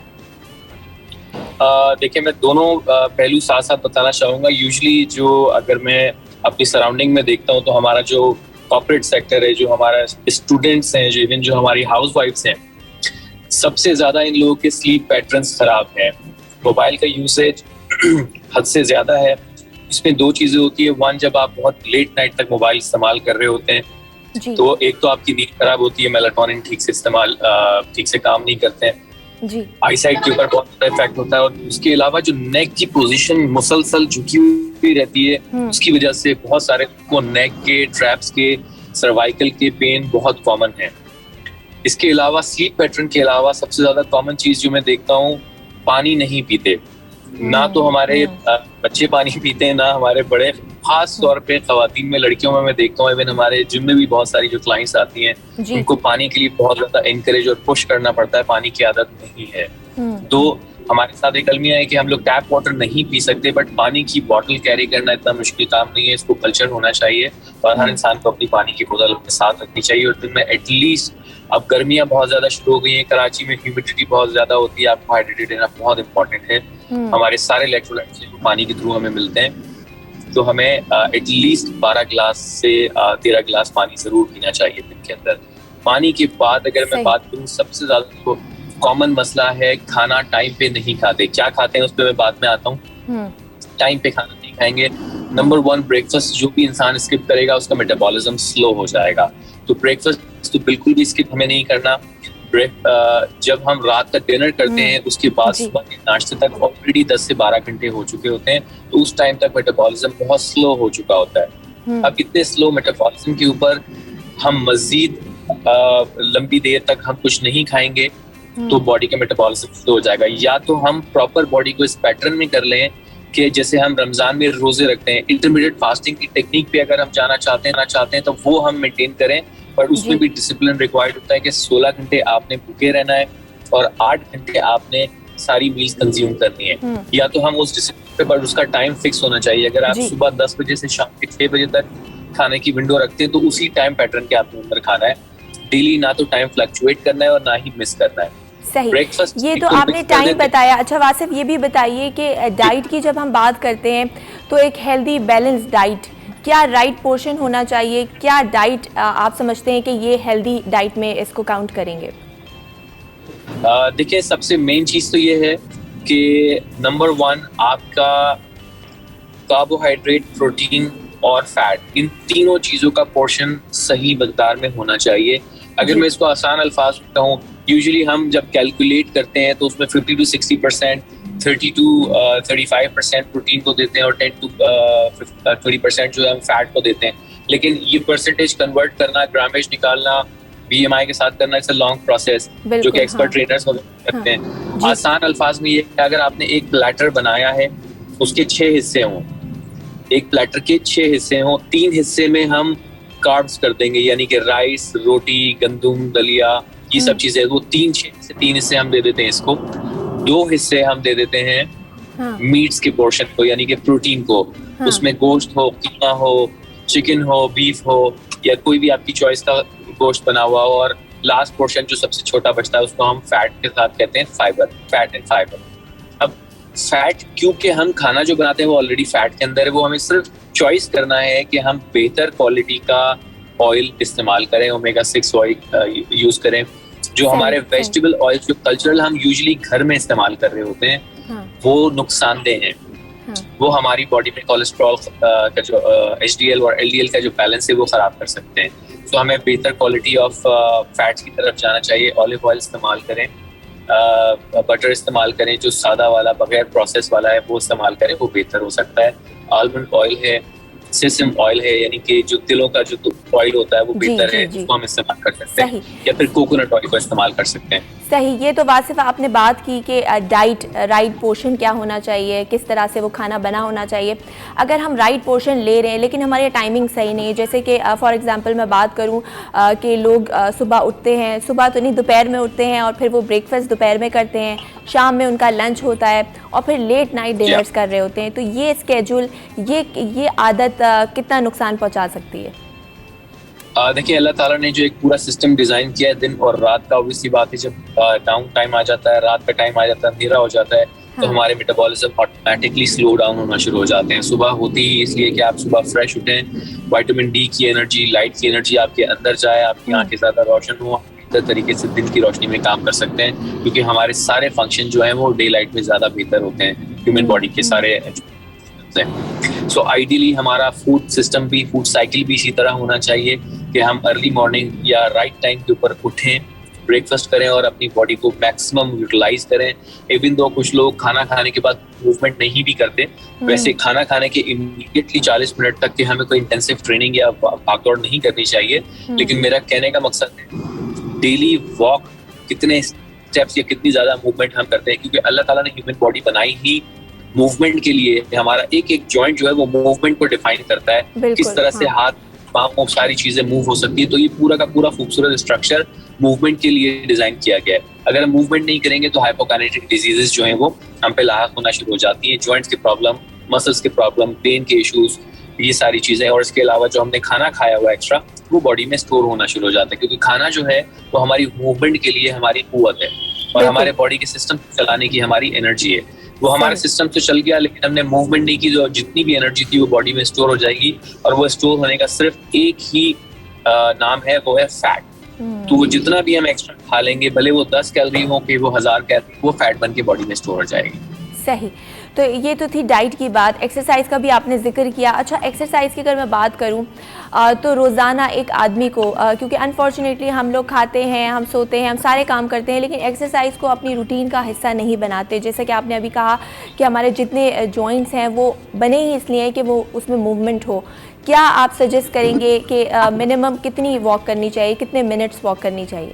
देखिए, मैं दोनों पहलू साथ साथ बताना चाहूँगा। यूजुअली जो अगर मैं अपनी सराउंडिंग में देखता हूँ तो हमारा जो कॉर्पोरेट सेक्टर है, जो हमारा स्टूडेंट्स हैं, जो इवन जो हमारी हाउस वाइफ्स हैं, सबसे ज़्यादा इन लोगों के स्लीप पैटर्न्स खराब हैं। मोबाइल का यूसेज हद से ज़्यादा है। इसमें दो चीज़ें होती है। वन, जब आप बहुत लेट नाइट तक मोबाइल इस्तेमाल कर रहे होते हैं तो एक तो आपकी नींद खराब होती है, मेलाटोनिन ठीक से काम नहीं करते हैं जी। आई साइट के ऊपर बहुत ज़्यादा इफेक्ट होता है। और उसके अलावा जो नेक की पोजीशन मुसलसल झुकी हुई रहती है, उसकी वजह से बहुत सारे को नेक के, ट्रैप्स के, सर्वाइकल के पेन बहुत कॉमन है। इसके अलावा स्लीप पैटर्न के अलावा सबसे ज्यादा कॉमन चीज जो मैं देखता हूँ, पानी नहीं पीते। ना तो हमारे बच्चे पानी पीते हैं, ना हमारे बड़े। खास तौर पे खवातीन में, लड़कियों में मैं देखता हूँ, इवन हमारे जिम में भी बहुत सारी जो क्लाइंट्स आती हैं, उनको पानी के लिए बहुत ज्यादा एनकरेज और पुश करना पड़ता है। पानी की आदत नहीं है। तो हमारे साथ एक अलमिया है कि हम लोग टैप वाटर नहीं पी सकते, बट पानी की बोतल कैरी करना इतना मुश्किल काम नहीं है। इसको कल्चर होना चाहिए और हर इंसान को अपनी पानी की बोतल अपने साथ रखनी चाहिए। और दिन में एटलीस्ट, अब गर्मियां बहुत ज्यादा शुरू हो गई हैं, कराची में ह्यूमिडिटी बहुत ज्यादा होती है, आपको हाइड्रेटेड रहना बहुत इंपॉर्टेंट है। हमारे सारे इलेक्ट्रोलाइट्स पानी के थ्रू हमें मिलते हैं, तो हमें एटलीस्ट 12 गिलास से 13 गिलास पानी जरूर पीना चाहिए दिन के अंदर। पानी के बाद अगर मैं बात करूँ, सबसे ज्यादा कॉमन मसला है खाना टाइम पे नहीं खाते। क्या खाते हैं उस पर मैं बाद में आता हूँ। टाइम पे खाना नहीं खाएंगे। नंबर 1, ब्रेकफास्ट जो भी इंसान स्किप करेगा उसका मेटाबॉलिज्म स्लो हो जाएगा। तो ब्रेकफास्ट तो बिल्कुल भी स्किप हमें नहीं करना। जब हम रात का डिनर करते हैं उसके बाद सुबह के नाश्ते तक ऑलरेडी 10 से 12 घंटे हो चुके होते हैं, तो उस टाइम तक मेटाबॉलिज्म बहुत स्लो हो चुका होता है। अब इतने स्लो मेटाबॉलिज्म के ऊपर हम मजीद लंबी देर तक हम कुछ नहीं खाएंगे तो बॉडी का मेटाबॉलिज्म स्लो हो जाएगा। या तो हम प्रॉपर बॉडी को इस पैटर्न में कर लें कि जैसे हम रमजान में रोजे रखते हैं, इंटरमीडिएट फास्टिंग की टेक्निक पे अगर हम जाना चाहते हैं तो वो हम मेंटेन करें। पर उसमें भी डिसिप्लिन रिक्वायर्ड होता है कि 16 घंटे आपने भूखे रहना है और 8 घंटे आपने सारी मील्स कंज्यूम करनी है। या तो हम उस डिसिप्लिन पे, पर उसका टाइम फिक्स होना चाहिए। अगर आप सुबह 10 बजे से शाम के 6 बजे तक खाने की विंडो रखते हैं तो उसी टाइम पैटर्न के आपने अंदर खाना है। डेली ना तो टाइम फ्लक्चुएट करना है और ना ही मिस करना है। सही, ये तो आपने टाइम बताया। अच्छा वासिफ, ये भी बताइए कि डाइट की जब हम बात करते हैं तो एक हेल्दी बैलेंस डाइट, क्या राइट पोर्शन होना चाहिए? क्या डाइट आप समझते हैं कि ये हेल्दी डाइट में इसको काउंट करेंगे? देखिए, सबसे मेन चीज तो ये है कि नंबर 1 आपका कार्बोहाइड्रेट, प्रोटीन और फैट, इन तीनों चीजों का पोर्शन सही मकदार में होना चाहिए। अगर मैं इसको आसान अल्फाज में कहूँ, यूजुअली हम जब कैलकुलेट करते हैं तो उसमें 50 to 60%, 30 to 35% प्रोटीन को देते हैं और 10 to 20% जो है हम फैट को देते हैं। लेकिन ये परसेंटेज कन्वर्ट करना, ग्रामेज निकालना, BMI के साथ करना, इट्स अ लॉन्ग प्रोसेस जो कि एक्सपर्ट ट्रेनर्स करते हैं। आसान अल्फाज में ये कि अगर आपने एक प्लेटर बनाया है, उसके 6 हिस्से हों, एक प्लेटर के 6 हिस्से हों, 3 हिस्से में हम कार्ब्स कर देंगे, यानी कि राइस, रोटी, गंदुम, दलिया, ये सब चीजें, वो 3 हिस्से हम दे देते हैं इसको। 2 हिस्से हम दे देते हैं मीट्स के पोर्शन को, यानी कि प्रोटीन को। उसमें गोश्त हो, कीमा हो, चिकन हो, बीफ हो, या कोई भी आपकी चॉइस का गोश्त बना हुआ हो। और लास्ट पोर्शन जो सबसे छोटा बचता है उसको हम फैट के साथ कहते हैं फाइबर, फैट एंड फाइबर। अब फैट, क्योंकि हम खाना जो बनाते हैं वो ऑलरेडी फैट के अंदर है, वो हमें सिर्फ चॉइस करना है कि हम बेहतर क्वालिटी का ऑयल इस्तेमाल करें, ओमेगा 6 ऑयल यूज करें। जो हमारे वेजिटेबल ऑयल जो कल्चरल हम यूजुअली घर में इस्तेमाल कर रहे होते हैं, वो नुकसानदेह हैं। वो हमारी बॉडी में कोलेस्ट्रॉल का जो HDL और LDL का जो बैलेंस है वो खराब कर सकते हैं। तो हमें बेहतर क्वालिटी ऑफ फैट्स की तरफ जाना चाहिए। ऑलिव ऑयल इस्तेमाल करें, बटर इस्तेमाल करें, जो सादा वाला बगैर प्रोसेस वाला है वो इस्तेमाल करें, वो बेहतर हो सकता है। आलमंड ऑयल है, सेसम ऑयल है, यानी कि जो तिलों का जो ऑयल होता है वो बेहतर है, उसको हम इस्तेमाल कर सकते हैं। या फिर कोकोनट ऑयल को इस्तेमाल कर सकते हैं। सही, ये तो वासिफ आपने बात की कि डाइट राइट पोर्शन क्या होना चाहिए, किस तरह से वो खाना बना होना चाहिए। अगर हम राइट पोर्शन ले रहे हैं लेकिन हमारी टाइमिंग सही नहीं है, जैसे कि फॉर एग्जांपल मैं बात करूं कि लोग सुबह उठते हैं, सुबह तो नहीं दोपहर में उठते हैं और फिर वो ब्रेकफास्ट दोपहर में करते हैं, शाम में उनका लंच होता है और फिर लेट नाइट डिनर्स कर रहे होते हैं, तो ये स्केड्यूल, ये आदत कितना नुकसान पहुँचा सकती है? देखिए, अल्लाह ताला ने जो एक पूरा सिस्टम डिजाइन किया है दिन और रात का, ऑब्वियसली बात है जब डाउन टाइम आ जाता है, रात का टाइम आ जाता है, अंधेरा हो जाता है, तो हमारे मेटाबॉलिज्म ऑटोमेटिकली स्लो डाउन होना शुरू हो जाते हैं। सुबह होती ही इसलिए कि आप सुबह फ्रेश उठें, विटामिन डी की एनर्जी, लाइट की एनर्जी आपके अंदर जाए, आपकी आंखें ज्यादा रोशन हो, बेहतर तरीके से दिन की रोशनी में काम कर सकते हैं, क्योंकि हमारे सारे फंक्शन जो है वो डे लाइट में ज्यादा बेहतर होते हैं ह्यूमन बॉडी के सारे। सो आइडियली हमारा फूड सिस्टम भी, फूड साइकिल भी इसी तरह होना चाहिए कि हम अर्ली मॉर्निंग या राइट टाइम के ऊपर उठें, ब्रेकफास्ट करें और अपनी बॉडी को मैक्सिमम यूटिलाइज करें। इवन दो कुछ लोग खाना खाने के बाद मूवमेंट नहीं भी करते, वैसे खाना खाने के इमीडिएटली 40 मिनट तक के हमें कोई इंटेंसिव ट्रेनिंग या भागदौड़ नहीं करनी चाहिए। लेकिन मेरा कहने का मकसद है डेली वॉक, कितने स्टेप्स या कितनी ज्यादा मूवमेंट हम करते हैं, क्योंकि अल्लाह ताला ने ह्यूमन बॉडी बनाई ही मूवमेंट के लिए। हमारा एक एक जॉइंट जो है वो मूवमेंट को डिफाइन करता है, किस तरह से हाथ पाँव सारी चीजें मूव हो सकती है। तो ये पूरा का पूरा खूबसूरत स्ट्रक्चर मूवमेंट के लिए डिजाइन किया गया है। अगर हम मूवमेंट नहीं करेंगे तो हाइपोकाइनेटिक डिजीजेस जो हैं वो हम पे लाहक होना शुरू हो जाती है, जॉइंट्स के प्रॉब्लम, मसल्स के प्रॉब्लम, पेन के इश्यूज, ये सारी चीजें। और इसके अलावा जो हमने खाना खाया हुआ एक्स्ट्रा वो बॉडी में स्टोर होना शुरू हो जाता है, क्योंकि खाना जो है वो हमारी मूवमेंट के लिए हमारी कुव्वत है और हमारे बॉडी के सिस्टम चलाने की हमारी एनर्जी है। वो हमारे सिस्टम से चल गया लेकिन हमने मूवमेंट नहीं की, जो जितनी भी एनर्जी थी वो बॉडी में स्टोर हो जाएगी और वो स्टोर होने का सिर्फ एक ही नाम है, वो है फैट। तो वो जितना भी हम एक्स्ट्रा खा लेंगे, भले वो 10 कैलोरी हो कि वो 1000 कैलोरी, वो फैट बन के बॉडी में स्टोर हो जाएगी। सही, तो ये तो थी डाइट की बात। एक्सरसाइज का भी आपने जिक्र किया। अच्छा, एक्सरसाइज की अगर मैं बात करूं तो रोज़ाना एक आदमी को, क्योंकि अनफॉर्चुनेटली हम लोग खाते हैं, हम सोते हैं, हम सारे काम करते हैं, लेकिन एक्सरसाइज को अपनी रूटीन का हिस्सा नहीं बनाते। जैसे कि आपने अभी कहा कि हमारे जितने जॉइंट्स हैं वो बने ही इसलिए हैं कि वो उसमें मूवमेंट हो। क्या आप सजेस्ट करेंगे कि मिनिमम कितनी वॉक करनी चाहिए, कितने मिनट्स वॉक करनी चाहिए?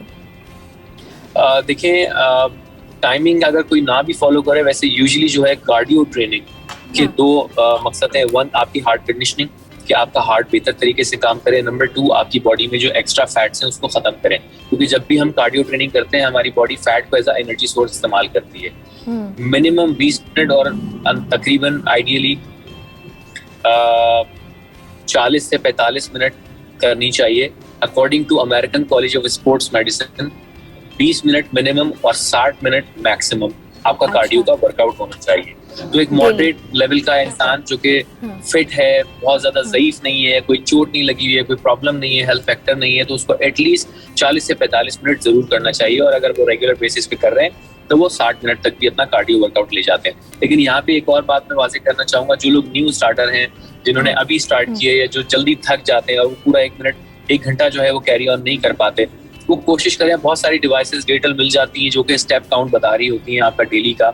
देखिए, टाइमिंग अगर कोई ना भी फॉलो करे, वैसे यूजुअली जो है कार्डियो ट्रेनिंग के दो मकसद है। वन, आपकी हार्ट कंडीशनिंग, कि आपका हार्ट बेहतर तरीके से काम करे। नंबर 2, आपकी बॉडी में जो एक्स्ट्रा फैट्स हैं उसको खत्म करें, क्योंकि जब भी हम कार्डियो ट्रेनिंग करते हैं हमारी बॉडी फैट को एज अ एनर्जी सोर्स इस्तेमाल करती है। मिनिमम 20 मिनट और तकरीबन आइडियली 40 से 45 मिनट करनी चाहिए। According to American College of Sports Medicine 20 minute minimum और 60 मिनट मैक्सिमम आपका कार्डियो का वर्कआउट होना चाहिए। तो एक मॉडरेट लेवल का इंसान जो कि फिट है, बहुत ज्यादा ज़ईफ नहीं है, कोई चोट नहीं लगी हुई है, कोई प्रॉब्लम नहीं है, हेल्थ फैक्टर नहीं है, तो उसको एटलीस्ट 40 से 45 मिनट जरूर करना चाहिए। और अगर वो रेगुलर बेसिस पे कर रहे हैं तो वो 60 मिनट तक भी अपना कार्डियो वर्कआउट ले जाते हैं। लेकिन यहाँ पे एक और बात मैं वाज़ेह करना चाहूंगा, जो लोग न्यू स्टार्टर हैं, जिन्होंने अभी स्टार्ट किया है या जो जल्दी थक जाते हैं और वो पूरा 1 घंटा जो है वो कैरी ऑन नहीं कर पाते, वो कोशिश करें। बहुत सारी डिवाइसेस डिजिटल मिल जाती हैं जो कि स्टेप काउंट बता रही होती हैं आपका डेली का।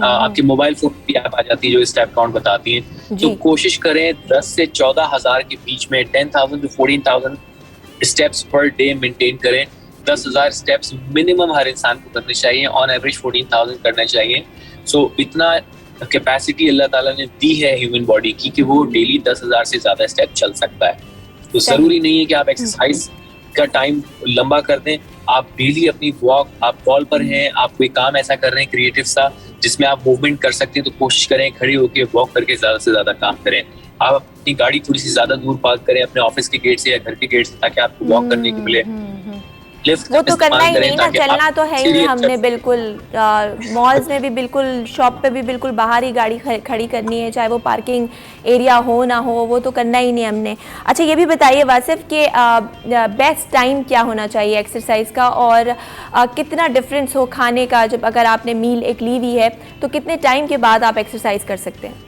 आपके मोबाइल फोन भी ऐप आ जाती है जो स्टेप काउंट बताती हैं। तो कोशिश करें 10 से 14,000 के बीच में, 10,000 to 14,000 steps per day maintain करें। 10,000 स्टेप्स मिनिमम हर इंसान को करने चाहिए, ऑन एवरेज 14,000 करना चाहिए। सो इतना कैपेसिटी अल्लाह ताला ने दी है ह्यूमन बॉडी की कि वो डेली 10,000 से ज्यादा स्टेप चल सकता है। तो जरूरी नहीं है कि आप एक्सरसाइज का टाइम लंबा कर दें। आप डेली अपनी वॉक, आप कॉल पर हैं, आप कोई काम ऐसा कर रहे हैं क्रिएटिव सा जिसमें आप मूवमेंट कर सकते हैं, तो कोशिश करें खड़े होकर वॉक करके ज्यादा से ज्यादा काम करें। आप अपनी गाड़ी थोड़ी सी ज्यादा दूर पार्क करें अपने ऑफिस के गेट से या घर के गेट से, ताकि आपको वॉक करने को मिले। वो तो करना ही नहीं ना, चलना तो है ही। हमने बिल्कुल मॉल्स में भी बिल्कुल, शॉप पे भी बिल्कुल बाहर ही गाड़ी खड़ी करनी है, चाहे वो पार्किंग एरिया हो ना हो, वो तो करना ही नहीं हमने। अच्छा, ये भी बताइए वासिफ कि बेस्ट टाइम क्या होना चाहिए एक्सरसाइज का, और कितना डिफरेंस हो खाने का, जब अगर आपने मील एक ली हुई है तो कितने टाइम के बाद आप एक्सरसाइज कर सकते हैं?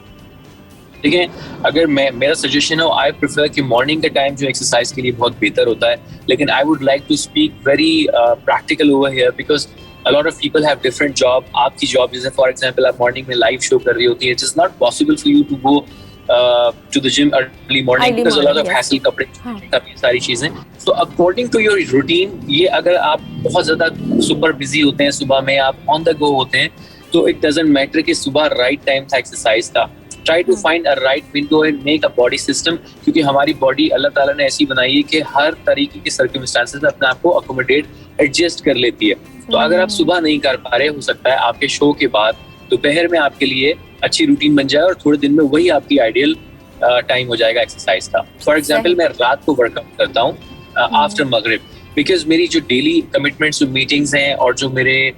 देखिए, अगर मेरा सजेशन हो, आई प्रेफर कि मॉर्निंग का टाइम जो एक्सरसाइज के लिए बहुत बेहतर होता है, लेकिन I would like to speak very practical over here, because a lot of people have different job. आपकी जॉब जैसे फॉर एग्जांपल आप मॉर्निंग में लाइव शो कर रही होती है, it is not possible for you to go to the gym early morning because a lot of hassle, कपड़े, ये सारी चीजें। So according to your routine, ये अगर आप बहुत ज्यादा सुपर बिजी होते हैं, सुबह में आप ऑन द गो होते हैं, तो इट डजंट मैटर कि सुबह राइट टाइम था एक्सरसाइज का। Try to find a right window and make a body system, क्योंकि हमारी बॉडी अल्लाह ताला ने ऐसी बनाई है कि हर तरीके की सर्कमस्टांसेस में अपने आप को अकोमोडेट, एडजस्ट कर लेती है। तो अगर आप सुबह नहीं कर पा रहे, हो सकता है आपके शो के बाद दोपहर में आपके लिए अच्छी रूटीन बन जाए और थोड़े दिन में वही आपकी आइडियल टाइम हो जाएगा एक्सरसाइज का। फॉर एग्जाम्पल, मैं रात को वर्कआउट करता हूँ आफ्टर मगरिब, बिकॉज मेरी जो डेली कमिटमेंट्स, जो मीटिंग्स हैं और जो मेरे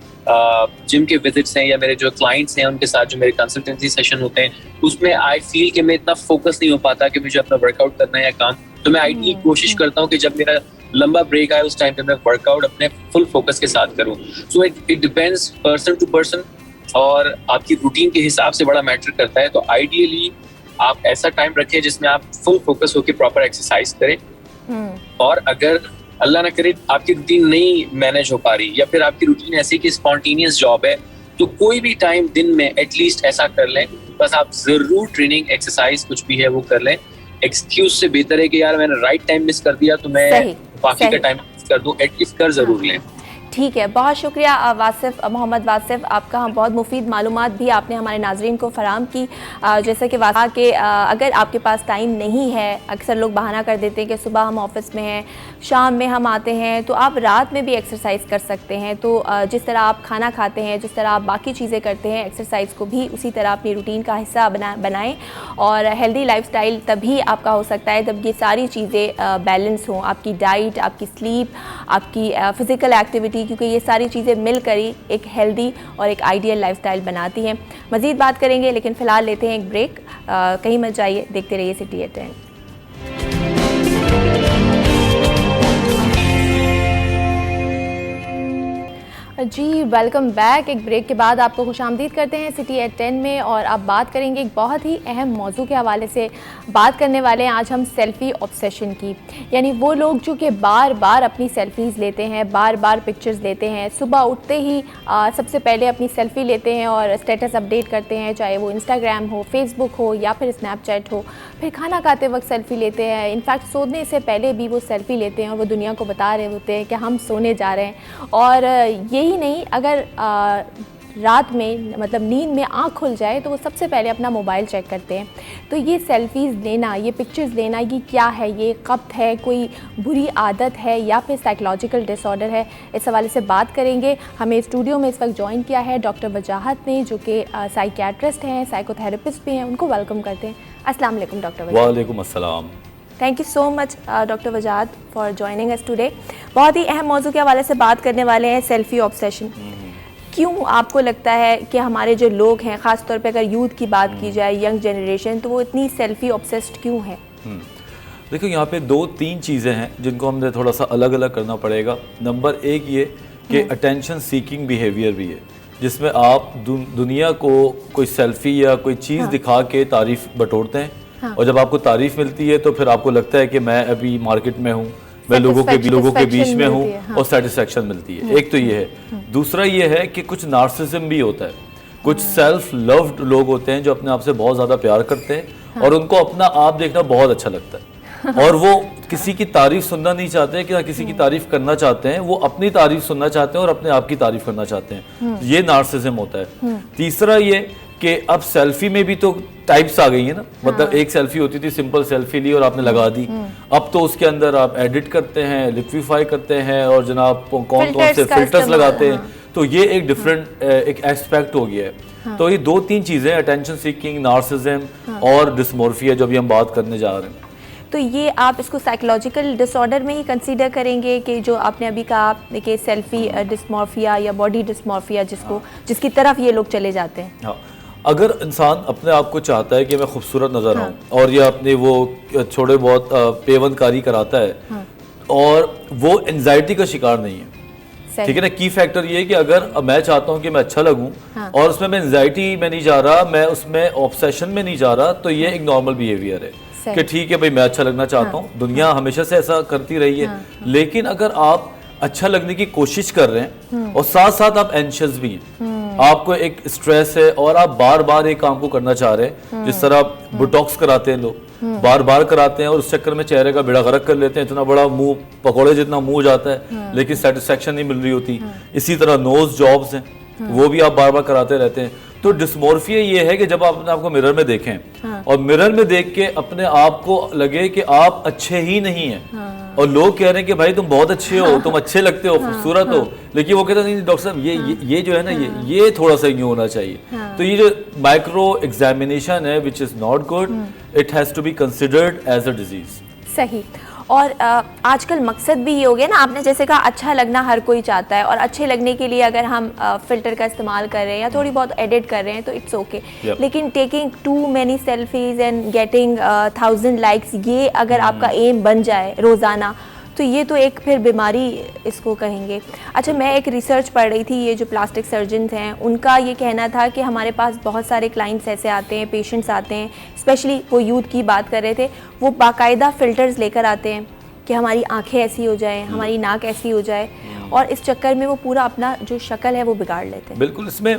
जिम के विजिट्स हैं या मेरे जो क्लाइंट्स हैं उनके साथ जो मेरे कंसल्टेंसी सेशन होते हैं, उसमें आई फील कि मैं इतना फोकस नहीं हो पाता कि मुझे अपना वर्कआउट करना है या काम। तो मैं आइडियली कोशिश करता हूँ कि जब मेरा लंबा ब्रेक आए उस टाइम पे मैं वर्कआउट अपने फुल फोकस के साथ करूँ। So it depends person to person और आपकी रूटीन के हिसाब से बड़ा मैटर करता है। तो आइडियली आप ऐसा टाइम रखें जिसमें आप फुल फोकस होकर प्रॉपर एक्सरसाइज करें। और अगर अल्लाह ना करे आपकी रूटीन नहीं मैनेज हो पा रही या फिर आपकी रूटीन ऐसी कि स्पॉन्टेनियस जॉब है, तो कोई भी टाइम दिन में एटलीस्ट ऐसा कर लें, बस आप जरूर ट्रेनिंग, एक्सरसाइज कुछ भी है वो कर लें। एक्सक्यूज से बेहतर है कि यार मैंने राइट टाइम मिस कर दिया तो मैं बाकी का टाइम मिस कर दूं, एटलीस्ट कर जरूर लें। ठीक है, बहुत शुक्रिया वासिफ, मोहम्मद वासिफ, आपका हम बहुत मुफीद मालूमात भी आपने हमारे नाजरीन को फराम की। जैसे कि वासिफ के अगर आपके पास टाइम नहीं है, अक्सर लोग बहाना कर देते हैं कि सुबह हम ऑफिस में हैं, शाम में हम आते हैं, तो आप रात में भी एक्सरसाइज कर सकते हैं। तो जिस तरह आप खाना खाते हैं, जिस तरह आप बाकी चीज़ें करते हैं, एक्सरसाइज को भी उसी तरह अपनी रूटीन का हिस्सा बनाएं और हेल्दी लाइफस्टाइल तभी आपका हो सकता है जब ये सारी चीज़ें बैलेंस हों, आपकी डाइट, आपकी स्लीप, आपकी फिज़िकल एक्टिविटी, क्योंकि ये सारी चीज़ें मिलकर ही एक हेल्दी और एक आइडियल लाइफस्टाइल बनाती हैं। मज़ीद बात करेंगे, लेकिन फ़िलहाल लेते हैं एक ब्रेक। कहीं मत जाइए, देखते रहिए सिटी एट 10। जी वेलकम बैक। एक ब्रेक के बाद आपको खुशामदीद करते हैं सिटी एट 10 में, और अब बात करेंगे एक बहुत ही अहम मौजू के हवाले से। बात करने वाले हैं आज हम सेल्फ़ी ऑब्सेशन की, यानी वो लोग जो कि बार बार अपनी सेल्फ़ीज़ लेते हैं, बार बार पिक्चर्स लेते हैं, सुबह उठते ही सबसे पहले अपनी सेल्फ़ी लेते हैं और स्टेटस अपडेट करते हैं, चाहे वो इंस्टाग्राम हो, फेसबुक हो या फिर स्नैपचैट हो। फिर खाना खाते वक्त सेल्फ़ी लेते हैं, इनफैक्ट सोने से पहले भी वो सेल्फ़ी लेते हैं और वो दुनिया को बता रहे होते हैं कि हम सोने जा रहे हैं। और यही नहीं, अगर रात में मतलब नींद में आँख खुल जाए तो वो सबसे पहले अपना मोबाइल चेक करते हैं। तो ये सेल्फ़ीज़ लेना, ये पिक्चर्स लेना, ये क्या है? ये क़ब्त है, कोई बुरी आदत है या फिर साइकोलॉजिकल डिसऑर्डर है? इस हवाले से बात करेंगे। हमें स्टूडियो में इस वक्त ज्वाइन किया है डॉक्टर वजाहत ने, जो कि साइकियाट्रिस्ट हैं, साइकोथेरेपिस्ट भी हैं। उनको वेलकम करते हैं। अस्सलाम वालेकुम डॉक्टर वजाहत। वालेकुम अस्सलाम। Thank you so much doctor Wajahat for joining us today. बहुत ही अहम मौजू के हवाले से बात करने वाले हैं, सेल्फ़ी ऑब्सेशन। क्यों आपको लगता है कि हमारे जो लोग हैं, ख़ास तौर पे अगर यूथ की बात की जाए, यंग जनरेशन, तो वो इतनी सेल्फ़ी ऑब्सेस्ड क्यों है? देखो, यहाँ पे 2-3 चीज़ें हैं जिनको हमने थोड़ा सा अलग अलग करना पड़ेगा। नंबर एक ये कि अटेंशन सीकिंग बिहेवियर भी है, जिसमें आप दुनिया को कोई सेल्फ़ी या कोई चीज़ दिखा के तारीफ़ बटोरते हैं। और जब आपको तारीफ़ मिलती है तो फिर आपको लगता है कि मैं अभी मार्केट में हूँ, मैं लोगों के बीच में हूँ, और सेटिस्फेक्शन मिलती है। एक तो ये है। दूसरा ये है कि कुछ नार्सिसिज्म भी होता है। कुछ सेल्फ लव्ड लोग होते हैं जो अपने आप से बहुत ज़्यादा प्यार करते हैं और उनको अपना आप देखना बहुत अच्छा लगता है, और वो किसी की तारीफ सुनना नहीं चाहते कि किसी की तारीफ करना चाहते हैं, वो अपनी तारीफ सुनना चाहते हैं और अपने आप की तारीफ करना चाहते हैं। ये नार्सिसिज्म होता है। तीसरा ये कि अब सेल्फी में भी तो टाइप्स आ गई है ना, मतलब एक सेल्फी होती थी, सिंपल सेल्फी ली और आपने लगा दी। अब तो उसके अंदर आप एडिट करते हैं, लिक्विफाई करते हैं और जनाब कौन कौन से फिल्टर्स लगाते हैं। तो ये एक डिफरेंट एक एस्पेक्ट हो गया है। तो ये 2-3 चीज़ें, अटेंशन सीकिंग, नार्सिसिज्म और डिस्मोर्फिया, जो भी हम बात करने जा रहे हैं। तो ये आप इसको साइकोलॉजिकल डिसऑर्डर में ही कंसीडर करेंगे कि जो आपने अभी कहा कि सेल्फी डिस्मॉर्फिया या बॉडी डिस्मॉर्फिया, जिसकी तरफ ये लोग चले जाते हैं। हाँ, अगर इंसान अपने आप को चाहता है कि मैं खूबसूरत नज़र आऊँ और ये अपने वो थोड़े बहुत पेवनकारी कराता है और वो एंजाइटी का शिकार नहीं है, ठीक है ना। की फैक्टर ये है कि अगर मैं चाहता हूँ कि मैं अच्छा लगूं और उसमें मैं एंजाइटी में नहीं जा रहा, मैं उसमें ऑब्सेशन में नहीं जा रहा, तो ये एक नॉर्मल बिहेवियर है कि ठीक है भाई, मैं अच्छा लगना चाहता हूँ, दुनिया हमेशा से ऐसा करती रही है। लेकिन अगर आप अच्छा लगने की कोशिश कर रहे हैं और साथ साथ आप एंशियस भी हैं, आपको एक स्ट्रेस है और आप बार बार एक काम को करना चाह रहे हैं, जिस तरह आप बोटॉक्स कराते हैं लोग, बार बार कराते हैं और उस चक्कर में चेहरे का बेड़ा गर्क कर लेते हैं, इतना बड़ा मुंह, पकौड़े जितना मुंह हो जाता है, लेकिन सेटिस्फेक्शन नहीं मिल रही होती। इसी तरह नोज जॉब्स हैं, वो भी आप बार बार कराते रहते हैं। तो डिस्मोर्फिया ये है कि जब आप अपने आप को मिरर में देखें और मिरर में देख के अपने आप को लगे कि आप अच्छे ही नहीं हैं, और लोग कह रहे हैं कि भाई तुम बहुत अच्छे हो, तुम अच्छे लगते हो, खूबसूरत हो, लेकिन वो कहते हैं नहीं डॉक्टर साहब ये जो है ना ये थोड़ा सा यूं होना चाहिए। तो ये जो माइक्रो एग्जामिनेशन है which is not good, it has to be considered as a disease. सही। और आजकल मकसद भी ये हो गया ना, आपने जैसे कहा अच्छा लगना हर कोई चाहता है, और अच्छे लगने के लिए अगर हम फिल्टर का इस्तेमाल कर रहे हैं या थोड़ी बहुत एडिट कर रहे हैं तो इट्स ओके, लेकिन taking too many selfies and getting 1000 likes, ये अगर आपका एम बन जाए रोज़ाना, तो ये तो एक फिर बीमारी इसको कहेंगे। अच्छा, मैं एक रिसर्च पढ़ रही थी, ये जो प्लास्टिक सर्जन्स हैं उनका ये कहना था कि हमारे पास बहुत सारे क्लाइंट्स ऐसे आते हैं, पेशेंट्स आते हैं, स्पेशली वो यूथ की बात कर रहे थे, वो बाकायदा फ़िल्टर्स लेकर आते हैं कि हमारी आंखें ऐसी हो जाएं, हमारी नाक ऐसी हो जाए, और इस चक्कर में वो पूरा अपना जो शक्ल है वो बिगाड़ लेते हैं। बिल्कुल, इसमें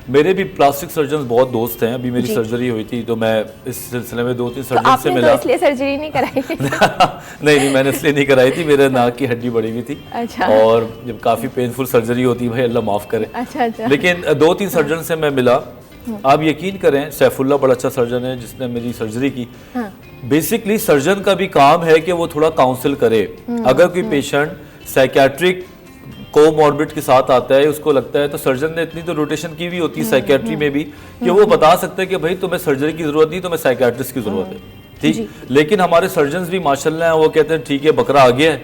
मेरे भी प्लास्टिक सर्जन बहुत दोस्त हैं। अभी मेरी सर्जरी हुई थी तो मैं इस सिलसिले में 2-3 सर्जन से मिला। तो इसलिए सर्जरी नहीं कराई? नहीं, मैंने इसलिए नहीं कराई थी, मेरे नाक की हड्डी बढ़ी हुई थी। अच्छा। और जब काफ़ी पेनफुल सर्जरी होती है, भाई अल्लाह माफ़ करे। अच्छा। लेकिन 2-3 सर्जन से मैं मिला। आप यकीन करें, सैफुल्ला बड़ा अच्छा सर्जन है जिसने मेरी सर्जरी की। बेसिकली सर्जन का भी काम है कि वो थोड़ा काउंसिल करे। अगर कोई पेशेंट साइकेट्रिक कोमॉर्बिड के साथ आता है, उसको लगता है, तो सर्जन ने इतनी तो रोटेशन की हुई होती है साइकेट्री में भी कि वो बता सकते हैं कि भाई तुम्हें सर्जरी की जरूरत नहीं, तुम्हें साइकेट्रिस्ट की जरूरत है। ठीक, लेकिन हमारे सर्जन भी माशाल्लाह हैं, वो कहते हैं ठीक है बकरा आ गया है,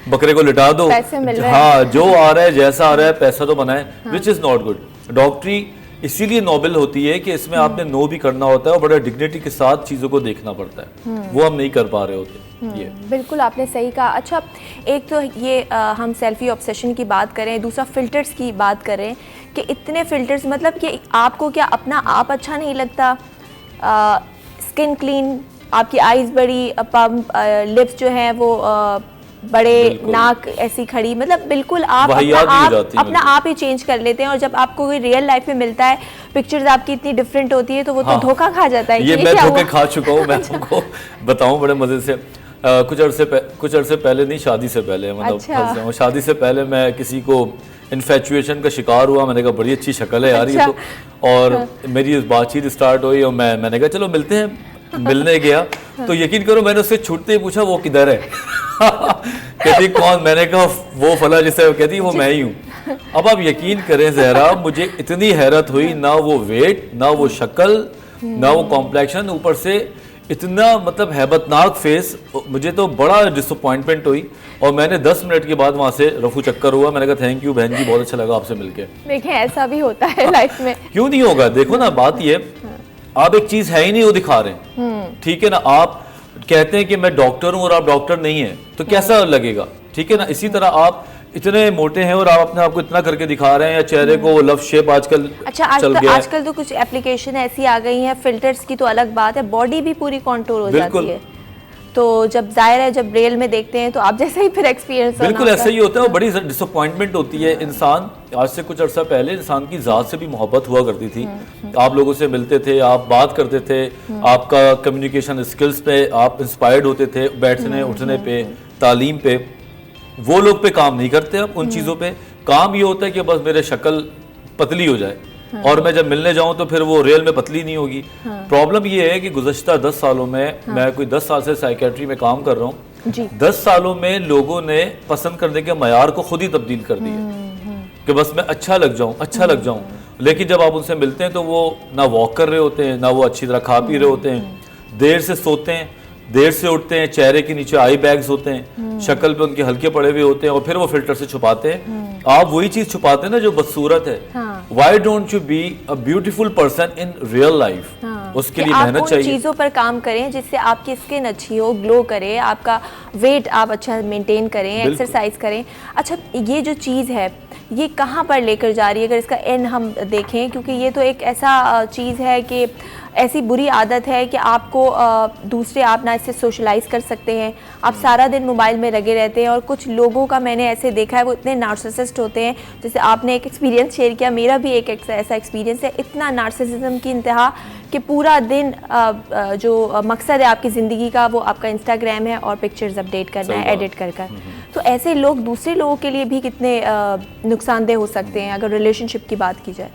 बकरे को लिटा दो, हाँ जो आ रहा है जैसा आ रहा है पैसा तो बनाए, विच इज नॉट गुड। डॉक्टरी इसीलिए नोबल होती है कि इसमें आपने नो भी करना होता है और बड़ा डिग्निटी के साथ चीज़ों को देखना पड़ता है, वो हम नहीं कर पा रहे होते। ये बिल्कुल आपने सही कहा। अच्छा, एक तो ये हम सेल्फी ऑब्सेशन की बात करें, दूसरा फ़िल्टर्स की बात करें कि इतने फ़िल्टर्स, मतलब कि आपको क्या अपना आप अच्छा नहीं लगता? स्किन क्लीन, आपकी आइज़ बड़ी, पम्प, लिप्स जो हैं वो बड़े, नाक ऐसी खड़ी, मतलब बिल्कुल आप अपना आप ही चेंज कर लेते हैं, और जब आपको कोई रियल लाइफ में मिलता है, पिक्चर्स आपकी इतनी डिफरेंट होती है, तो वो तो धोखा खा जाता है। ये मैं धोखे खा चुका हूँ, मैं आपको बताऊँ बड़े मजे से। कुछ अरसे पहले नहीं, शादी से पहले, मतलब शादी से पहले मैं किसी को इन्फेचुएशन का शिकार हुआ। मैंने कहा बड़ी अच्छी शक्ल है यार ये तो, और मेरी बातचीत स्टार्ट हुई और मैंने कहा चलो मिलते हैं। मिलने गया तो यकीन करो मैंने उससे छूटते ही पूछा वो किधर है। कहती कौन? मैंने कहा वो फला जिसे, कहती वो मैं ही हूँ। अब आप यकीन करें ज़हरा, मुझे इतनी हैरत हुई, ना वो वेट, ना वो शक्ल, ना वो कॉम्प्लेक्शन, ऊपर से इतना मतलब हैबतनाक फेस। मुझे तो बड़ा डिसअपॉइंटमेंट हुई और मैंने 10 मिनट के बाद वहाँ से रफू चक्कर हुआ। मैंने कहा थैंक यू बहन जी, बहुत अच्छा लगा आपसे मिलके। देखिए ऐसा भी होता है लाइफ में। क्यों नहीं होगा? देखो ना, बात ये आप एक चीज है ही नहीं वो दिखा रहे हैं, ठीक है ना। आप कहते हैं कि मैं डॉक्टर हूं और आप डॉक्टर नहीं है, तो कैसा लगेगा? ठीक है ना। इसी तरह आप इतने मोटे हैं और आप अपने आप को इतना करके दिखा रहे हैं, या चेहरे को लव शेप आजकल चल गया है। आजकल तो कुछ एप्लीकेशन ऐसी आ गई हैं, फिल्टर्स की तो अलग बात है, बॉडी भी पूरी कंटूर हो जाती है। तो जब जाहिर है जब रियल में देखते हैं तो आप जैसे ही फिर एक्सपीरियंस बिल्कुल ऐसा ही होता है। और बड़ी डिसअपॉइंटमेंट होती है। इंसान आज से कुछ अर्सा पहले इंसान की ज़ात से भी मोहब्बत हुआ करती थी। आप लोगों से मिलते थे, आप बात करते थे, आपका कम्युनिकेशन स्किल्स पे आप इंस्पायर्ड होते थे, बैठने उठने पे, तालीम पे। वो लोग पे काम नहीं करते अब उन चीज़ों पे। काम ये होता है कि बस मेरे शक्ल पतली हो जाए, और मैं जब मिलने जाऊं तो फिर वो रियल में पतली नहीं होगी। प्रॉब्लम ये है कि गुज़श्ता 10 सालों में मैं कोई 10 साल से साइकेट्री में काम कर रहा हूँ। 10 सालों में लोगों ने पसंद करने के मयार को खुद ही तब्दील कर दिया कि बस मैं अच्छा लग जाऊं, अच्छा लग जाऊं। लेकिन जब आप उनसे मिलते हैं तो वो ना वॉक कर रहे होते हैं, ना वो अच्छी तरह खा पी रहे होते हैं, देर से सोते हैं, देर से उठते हैं, चेहरे के नीचे आई बैग्स होते हैं, शक्ल पे उनके हल्के पड़े हुए होते हैं, और फिर वो फिल्टर से छुपाते हैं। आप वही चीज छुपाते हैं ना जो बदसूरत है। Why don't you be a beautiful person in real life? उसके लिए मेहनत चाहिए। चीजों पर काम करें जिससे आपकी स्किन अच्छी हो, ग्लो करे, आपका वेट आप अच्छा मेंटेन करें, एक्सरसाइज करें। अच्छा, ये जो चीज़ है ये कहाँ पर लेकर जा रही है अगर इसका एंड हम देखें, क्योंकि ये तो एक ऐसा चीज़ है कि ऐसी बुरी आदत है कि आपको दूसरे आप ना इससे सोशलाइज कर सकते हैं, आप सारा दिन मोबाइल में लगे रहते हैं। और कुछ लोगों का मैंने ऐसे देखा है वो इतने नार्सिसिस्ट होते हैं, जैसे आपने एक एक्सपीरियंस शेयर किया, मेरा भी एक ऐसा एक्सपीरियंस है, इतना नार्सिसिज्म की इंतहा कि पूरा दिन जो मकसद है आपकी ज़िंदगी का वो आपका इंस्टाग्राम है और पिक्चर्स अपडेट करना है एडिट कर कर। तो ऐसे लोग दूसरे लोगों के लिए भी कितने नुकसानदेह हो सकते हैं अगर रिलेशनशिप की बात की जाए।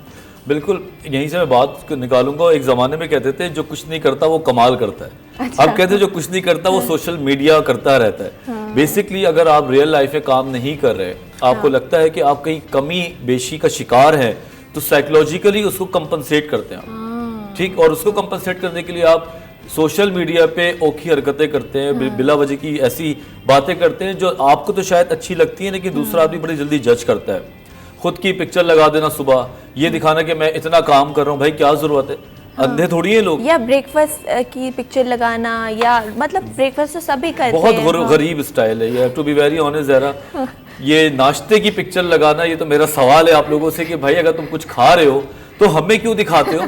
बिल्कुल, यहीं से मैं बात निकालूंगा। एक ज़माने में कहते थे जो कुछ नहीं करता वो कमाल करता है। अच्छा। अब कहते हैं जो कुछ नहीं करता वो सोशल मीडिया करता रहता है। बेसिकली अगर आप रियल लाइफ में काम नहीं कर रहे, आपको लगता है कि आप कहीं कमी बेशी का शिकार है, तो साइकोलॉजिकली उसको कंपनसेट करते हैं, ठीक। और उसको कंपनसेट करने के लिए आप सोशल मीडिया पे ओखी हरकतें करते हैं, बिला वजह की ऐसी बातें करते हैं जो आपको तो शायद अच्छी लगती है, लेकिन दूसरा आदमी बड़ी जल्दी जज करता है। खुद की पिक्चर लगा देना सुबह, ये दिखाना कि मैं इतना काम कर रहा हूँ, भाई क्या जरूरत है, अंधे थोड़ी है लोग। या ब्रेकफास्ट की पिक्चर लगाना, या मतलब ब्रेकफास्ट तो सभी करते हैं। बहुत गरीब स्टाइल है ये, टू बी वेरी ऑनेस्ट ज़रा। ये नाश्ते की पिक्चर लगाना, ये तो मेरा सवाल है आप लोगों से कि भाई अगर तुम कुछ खा रहे हो तो हमें क्यों दिखाते हो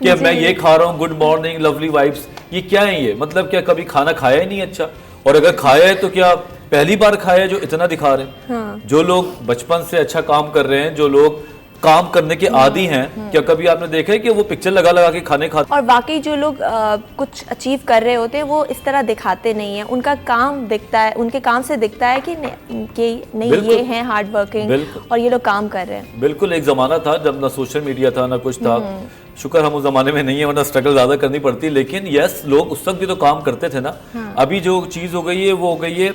कि मैं ये खा रहा हूँ, गुड मॉर्निंग, लवली वाइब्स। ये क्या है ये, मतलब क्या कभी खाना खाया ही नहीं अच्छा? और अगर खाया है तो क्या पहली बार खाया है जो इतना दिखा रहे हैं? हाँ। जो लोग बचपन से अच्छा काम कर रहे हैं, जो लोग काम करने के आदी हैं, क्या कभी आपने देखा है कि वो पिक्चर लगा लगा के खाने खाते? और वाकई जो लोग कुछ अचीव कर रहे होते हैं वो इस तरह दिखाते नहीं हैं, उनका काम दिखता है, उनके काम से दिखता है कि नहीं ये हैं हार्ड वर्किंग और ये लोग काम कर रहे हैं। बिल्कुल, एक ज़माना था जब ना सोशल मीडिया था ना कुछ था। शुक्र हम उस ज़माने में नहीं है, वरना स्ट्रगल ज़्यादा करनी पड़ती। लेकिन यस, लोग उस वक्त भी तो काम करते थे ना। अभी जो चीज़ हो गई है वो हो गई है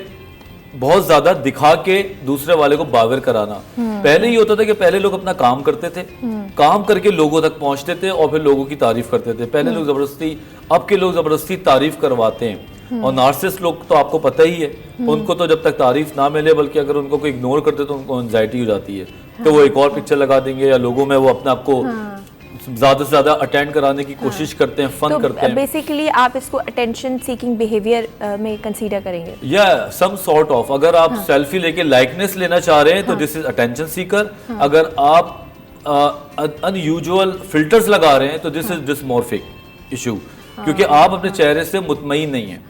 बहुत ज्यादा दिखा के दूसरे वाले को बावर कराना। पहले ये होता था कि पहले लोग अपना काम करते थे, काम करके लोगों तक पहुंचते थे और फिर लोगों की तारीफ करते थे। पहले लोग जबरदस्ती, अब के लोग जबरदस्ती तारीफ करवाते हैं। और नार्सिसिस्ट लोग तो आपको पता ही है, उनको तो जब तक तारीफ ना मिले, बल्कि अगर उनको कोई इग्नोर करते तो उनको एंजाइटी हो जाती है। तो वो एक और पिक्चर लगा देंगे या लोगों में वो अपने आप को ज्यादा से ज्यादा अटेंड कराने की कोशिश करते हैं, फन करते हैं। बेसिकली आप इसको अटेंशन सीकिंग बिहेवियर में कंसीडर करेंगे? या सम सॉर्ट ऑफ। अगर आप सेल्फी लेके लाइकनेस लेना चाह रहे हैं तो दिस इज अटेंशन सीकर। अगर आप अनयूजुअल फिल्टर्स लगा रहे हैं तो दिस इज डिसमॉर्फिक इशू, क्योंकि आप अपने चेहरे से मुतमईन नहीं है,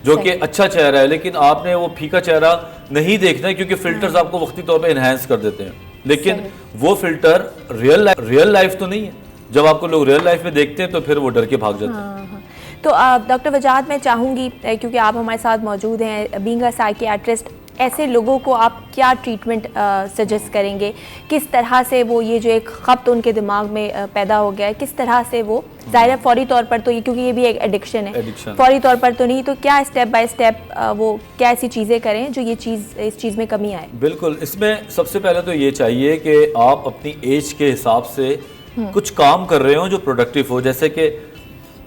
जो कि अच्छा चेहरा है, लेकिन आपने वो फीका चेहरा नहीं देखना है क्योंकि फिल्टर्स आपको वक्ती तौर पे एनहांस कर देते हैं। लेकिन वो फिल्टर रियल लाइफ तो नहीं है। जब आपको लोग रियल लाइफ में देखते हैं तो फिर वो डर के भाग जाते हैं। तो डॉक्टर वजाहत, मैं चाहूँगी क्योंकि आप हमारे साथ मौजूद हैं, बीइंग अ साइकियाट्रिस्ट, ऐसे लोगों को आप क्या ट्रीटमेंट सजेस्ट करेंगे? किस तरह से वो ये जो एक खपत उनके दिमाग में पैदा हो गया है, किस तरह से वो, ज़ाहिर है फौरी तौर पर तो ये, क्योंकि ये भी एक एडिक्शन है, फौरी तौर पर तो नहीं, तो क्या स्टेप बाय स्टेप वो क्या ऐसी चीज़ें करें जो ये चीज़, इस चीज़ में कमी आए? बिल्कुल, इसमें सबसे पहले तो ये चाहिए कि आप अपनी एज के हिसाब से कुछ काम कर रहे हो जो प्रोडक्टिव हो। जैसे कि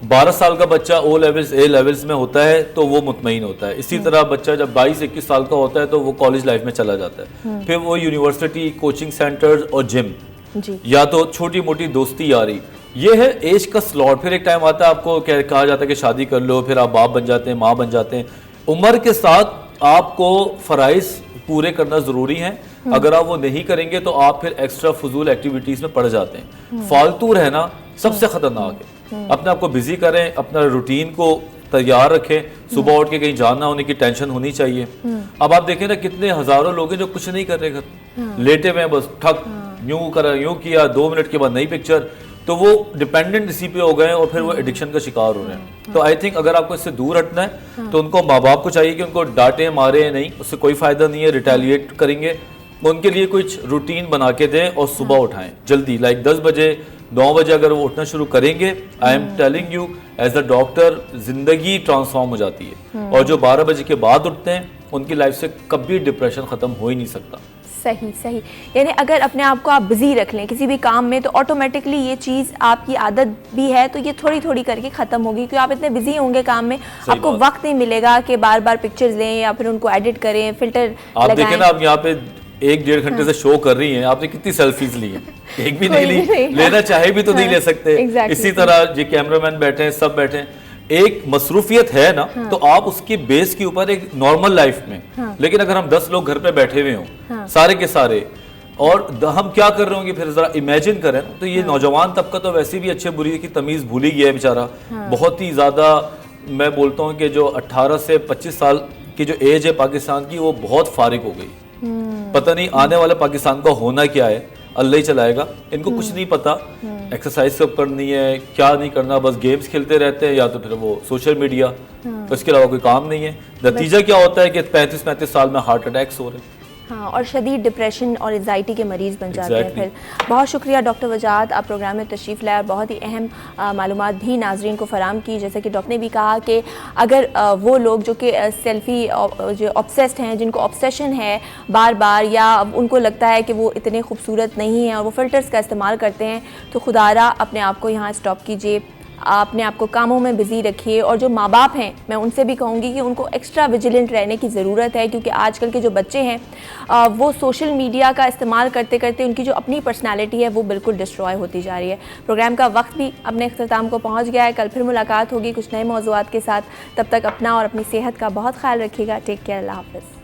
12 साल का बच्चा ओ लेवल्स ए लेवल्स में होता है तो वो मुतमईन होता है। इसी तरह बच्चा जब 22-21 साल का होता है तो वो कॉलेज लाइफ में चला जाता है। फिर वो यूनिवर्सिटी, कोचिंग सेंटर्स और जिम, या तो छोटी मोटी दोस्ती यारी, ये है एज का स्लॉट। फिर एक टाइम आता है आपको कहा जाता है कि शादी कर लो, फिर आप बाप बन जाते हैं, माँ बन जाते हैं। उम्र के साथ आपको फराइज पूरे करना ज़रूरी है। अगर आप वो नहीं करेंगे तो आप फिर एक्स्ट्रा फजूल एक्टिविटीज़ में पड़ जाते हैं। फालतू रहना सबसे ख़तरनाक है। अपने आप को बिजी करें, अपना रूटीन को तैयार रखें। सुबह उठ के कहीं जाना होने की टेंशन होनी चाहिए। अब आप देखें ना, कितने हज़ारों लोग हैं जो कुछ नहीं कर रहे, घर लेटे हुए बस ठक, यूँ करा, यूँ किया, 2 मिनट के बाद नई पिक्चर। तो वो डिपेंडेंट इसी पे हो गए और फिर वो एडिक्शन का शिकार हो रहे हैं। तो आई थिंक अगर आपको इससे दूर हटना है तो उनको, माँ बाप को चाहिए कि उनको डांटे मारे नहीं, उससे कोई फ़ायदा नहीं है, रिटेलिएट करेंगे। उनके लिए कुछ रूटीन बना के दें और सुबह उठाएं जल्दी, लाइक 10 बजे 9 बजे अगर वो उठना शुरू करेंगे, I am telling you as a doctor, जिंदगी ट्रांसफॉर्म हो जाती है। और जो 12 बजे के बाद उठते हैं उनकी लाइफ से कभी डिप्रेशन ख़त्म हो ही नहीं सकता। सही, यानी अगर अपने आप को आप बिजी रख लें किसी भी काम में तो ऑटोमेटिकली ये चीज़, आपकी आदत भी है तो ये थोड़ी थोड़ी करके ख़त्म होगी, क्योंकि आप इतने बिजी होंगे काम में, आपको वक्त नहीं मिलेगा कि बार बार पिक्चर्स लें या फिर उनको एडिट करें, फिल्टर आप देखें ना, आप यहाँ पे 1-1.5 घंटे से शो कर रही हैं, आपने कितनी सेल्फीज ली हैं? एक भी नहीं ली। लेना चाहे भी तो नहीं ले सकते। इसी तरह ये कैमरामैन बैठे हैं, सब बैठे हैं, एक मसरूफियत है ना, तो आप उसकी बेस के ऊपर एक नॉर्मल लाइफ में, लेकिन अगर हम 10 लोग घर पे बैठे हुए हों, सारे के सारे और हम क्या कर रहे होंगे फिर जरा इमेजिन करें ना, तो ये नौजवान तबका तो वैसे भी अच्छे बुरी की तमीज़ भूल ही गया है बेचारा। बहुत ही ज़्यादा मैं बोलता हूँ कि जो 18 से 25 साल की जो एज है पाकिस्तान की, वो बहुत फारिग हो गई। पता नहीं आने वाला पाकिस्तान का होना क्या है, अल्लाह ही चलाएगा। इनको कुछ नहीं पता, एक्सरसाइज कब करनी है, क्या नहीं करना, बस गेम्स खेलते रहते हैं या तो फिर वो सोशल मीडिया, तो इसके अलावा कोई काम नहीं है। नतीजा क्या होता है कि 35-35 साल में हार्ट अटैक्स हो रहे हैं। हाँ, और शदीद डिप्रेशन और एंजाइटी के मरीज़ बन जाते हैं फिर। बहुत शुक्रिया डॉक्टर वजाहत, आप प्रोग्राम में तशरीफ़ लाए और बहुत ही अहम मालूमात भी नाजरीन को फराम की। जैसे कि डॉक्टर ने भी कहा कि अगर वो लोग जो कि सेल्फ़ी जो ऑब्सेस्ड हैं, जिनको ऑब्सेशन है बार बार, या उनको लगता है कि वो इतने खूबसूरत नहीं हैं और वो फ़िल्टर्स का इस्तेमाल करते हैं, तो खुदारा अपने आप को यहाँ स्टॉप कीजिए, अपने आप को कामों में बिज़ी रखिए। और जो माँ बाप हैं, मैं उनसे भी कहूँगी कि उनको एक्स्ट्रा विजिलेंट रहने की ज़रूरत है, क्योंकि आजकल के जो बच्चे हैं वो सोशल मीडिया का इस्तेमाल करते करते उनकी जो अपनी पर्सनालिटी है वो बिल्कुल डिस्ट्रॉय होती जा रही है। प्रोग्राम का वक्त भी अपने अख्ताम को पहुँच गया है। कल फिर मुलाकात होगी कुछ नए मौज़ूआत के साथ। तब तक अपना और अपनी सेहत का बहुत ख्याल रखिएगा। टेक केयर, अल्लाह हाफ़िज़।